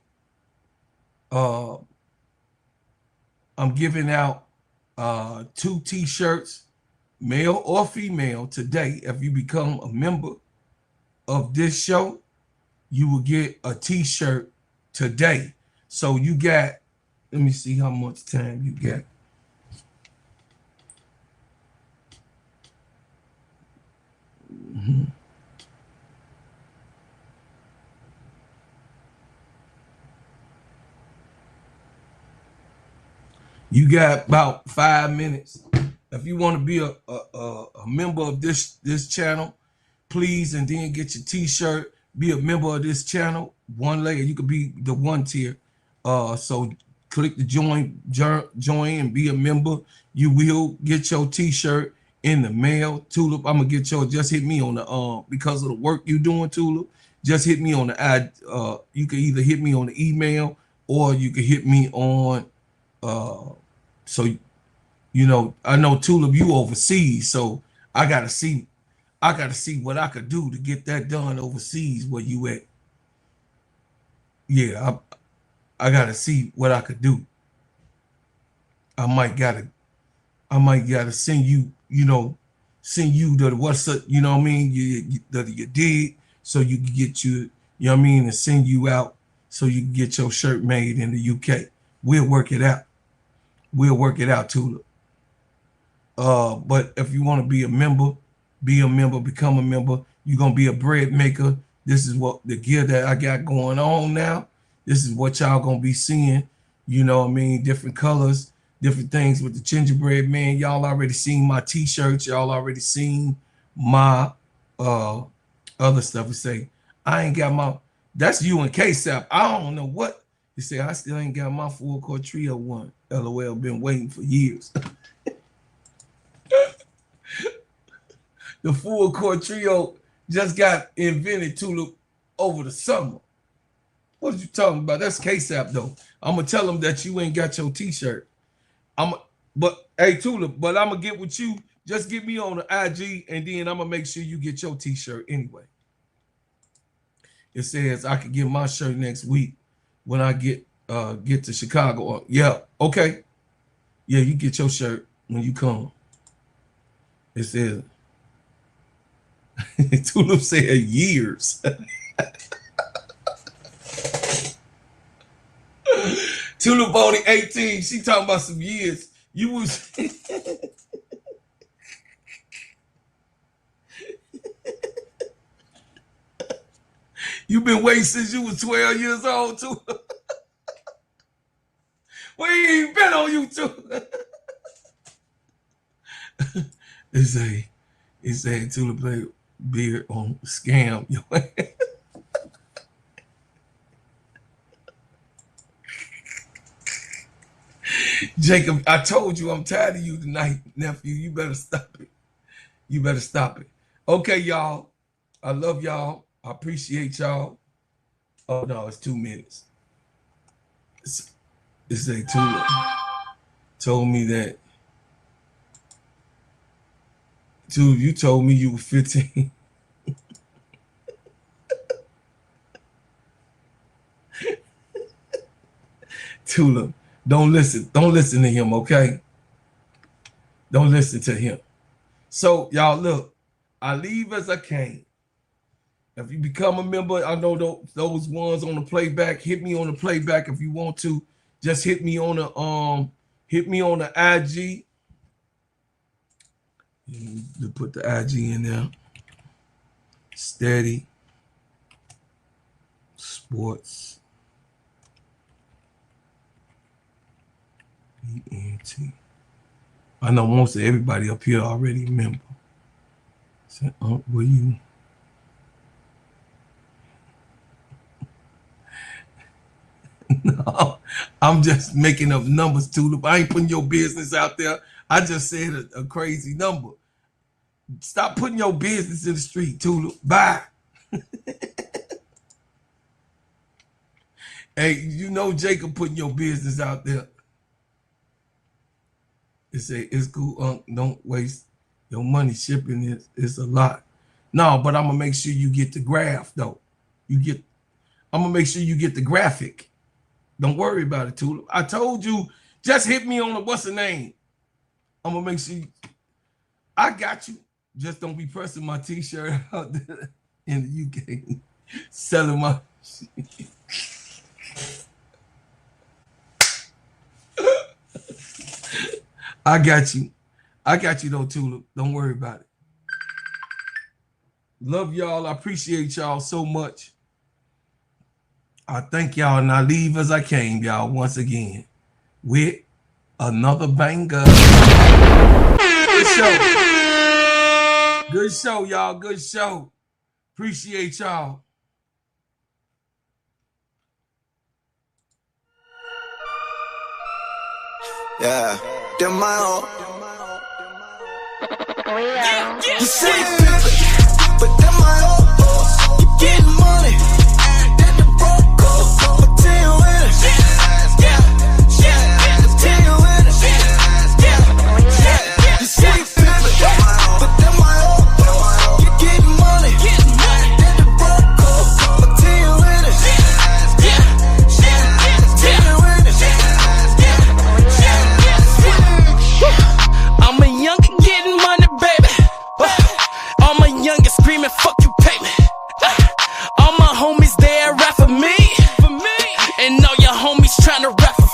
I'm giving out 2 t-shirts, male or female, today. If you become a member of this show, you will get a t-shirt today. So you got, let me see how much time you got. You got about 5 minutes. If you want to be a member of this channel, please, and then get your t-shirt, be a member of this channel. One layer, you could be the 1 tier. So click the join and be a member. You will get your t-shirt in the mail. Tulip, I'm gonna get your, just hit me on the because of the work you doing, Tulip. Just hit me on the you can either hit me on the email or you can hit me on so you know, I know Tulip, you overseas, so I gotta see what I could do to get that done overseas where you at. Yeah, I gotta see what I could do. I might gotta send you, send you the what's up, you know what I mean? You did, so you can get you know what I mean, and send you out so you can get your shirt made in the UK. We'll work it out. Tulip. But if you want to be a member, become a member. You're gonna be a bread maker. This is what the gear that I got going on now. This is what y'all gonna be seeing. You know what I mean? Different colors, different things with the gingerbread man. Y'all already seen my t-shirts. Y'all already seen my other stuff. We say, I ain't got my, that's you and KSAP. I don't know what. You say, I still ain't got my full court trio one. LOL, been waiting for years. The full court trio just got invented, Tulip, over the summer. What are you talking about? That's KSAP though. I'm gonna tell them that you ain't got your t-shirt. But hey, Tulip, but I'm gonna get with you. Just get me on the IG, and then I'm gonna make sure you get your t-shirt anyway. It says I could get my shirt next week when I get to Chicago. Yeah, okay. Yeah, you get your shirt when you come. It says Tulip said years. Tulip only 18. She talking about some years. You was you been waiting since you was 12 years old, too. We ain't been on you, too. It's a Tulip play beard on scam. Jacob, I told you I'm tired of you tonight, nephew. You better stop it. You better stop it. Okay, y'all. I love y'all. I appreciate y'all. Oh, no, it's 2 minutes. It's a Tulip told me that. Tulip, you told me you were 15. Tulip, don't listen. Don't listen to him, okay? Don't listen to him. So, y'all, look. I leave as I came. If you become a member, I know those ones on the playback. Hit me on the playback if you want to. Just hit me on the IG. To put the IG in there. Steady Sports ENT. I know most of everybody up here already a member. So, will you? No, I'm just making up numbers, Tulip. I ain't putting your business out there. I just said a crazy number. Stop putting your business in the street, Tulip. Bye. Hey, you know Jacob putting your business out there. It's cool, don't waste your money shipping. It's a lot. No, but I'm gonna make sure you get the graph though. I'm gonna make sure you get the graphic. Don't worry about it, Tulip. I told you, just hit me on the what's the name. I'm gonna make sure I got you. Just don't be pressing my t-shirt out there in the UK selling my shit. I got you. I got you though, Tulip. Don't worry about it. Love y'all. I appreciate y'all so much. I thank y'all, and I leave as I came, y'all, once again, with another banger. Good show. Good show, y'all. Good show. Appreciate y'all. Yeah, they're my own. You say pimpin', but they're my own. You getting money. Fuck you, pay me. All my homies there rap for me. And all your homies tryna rap for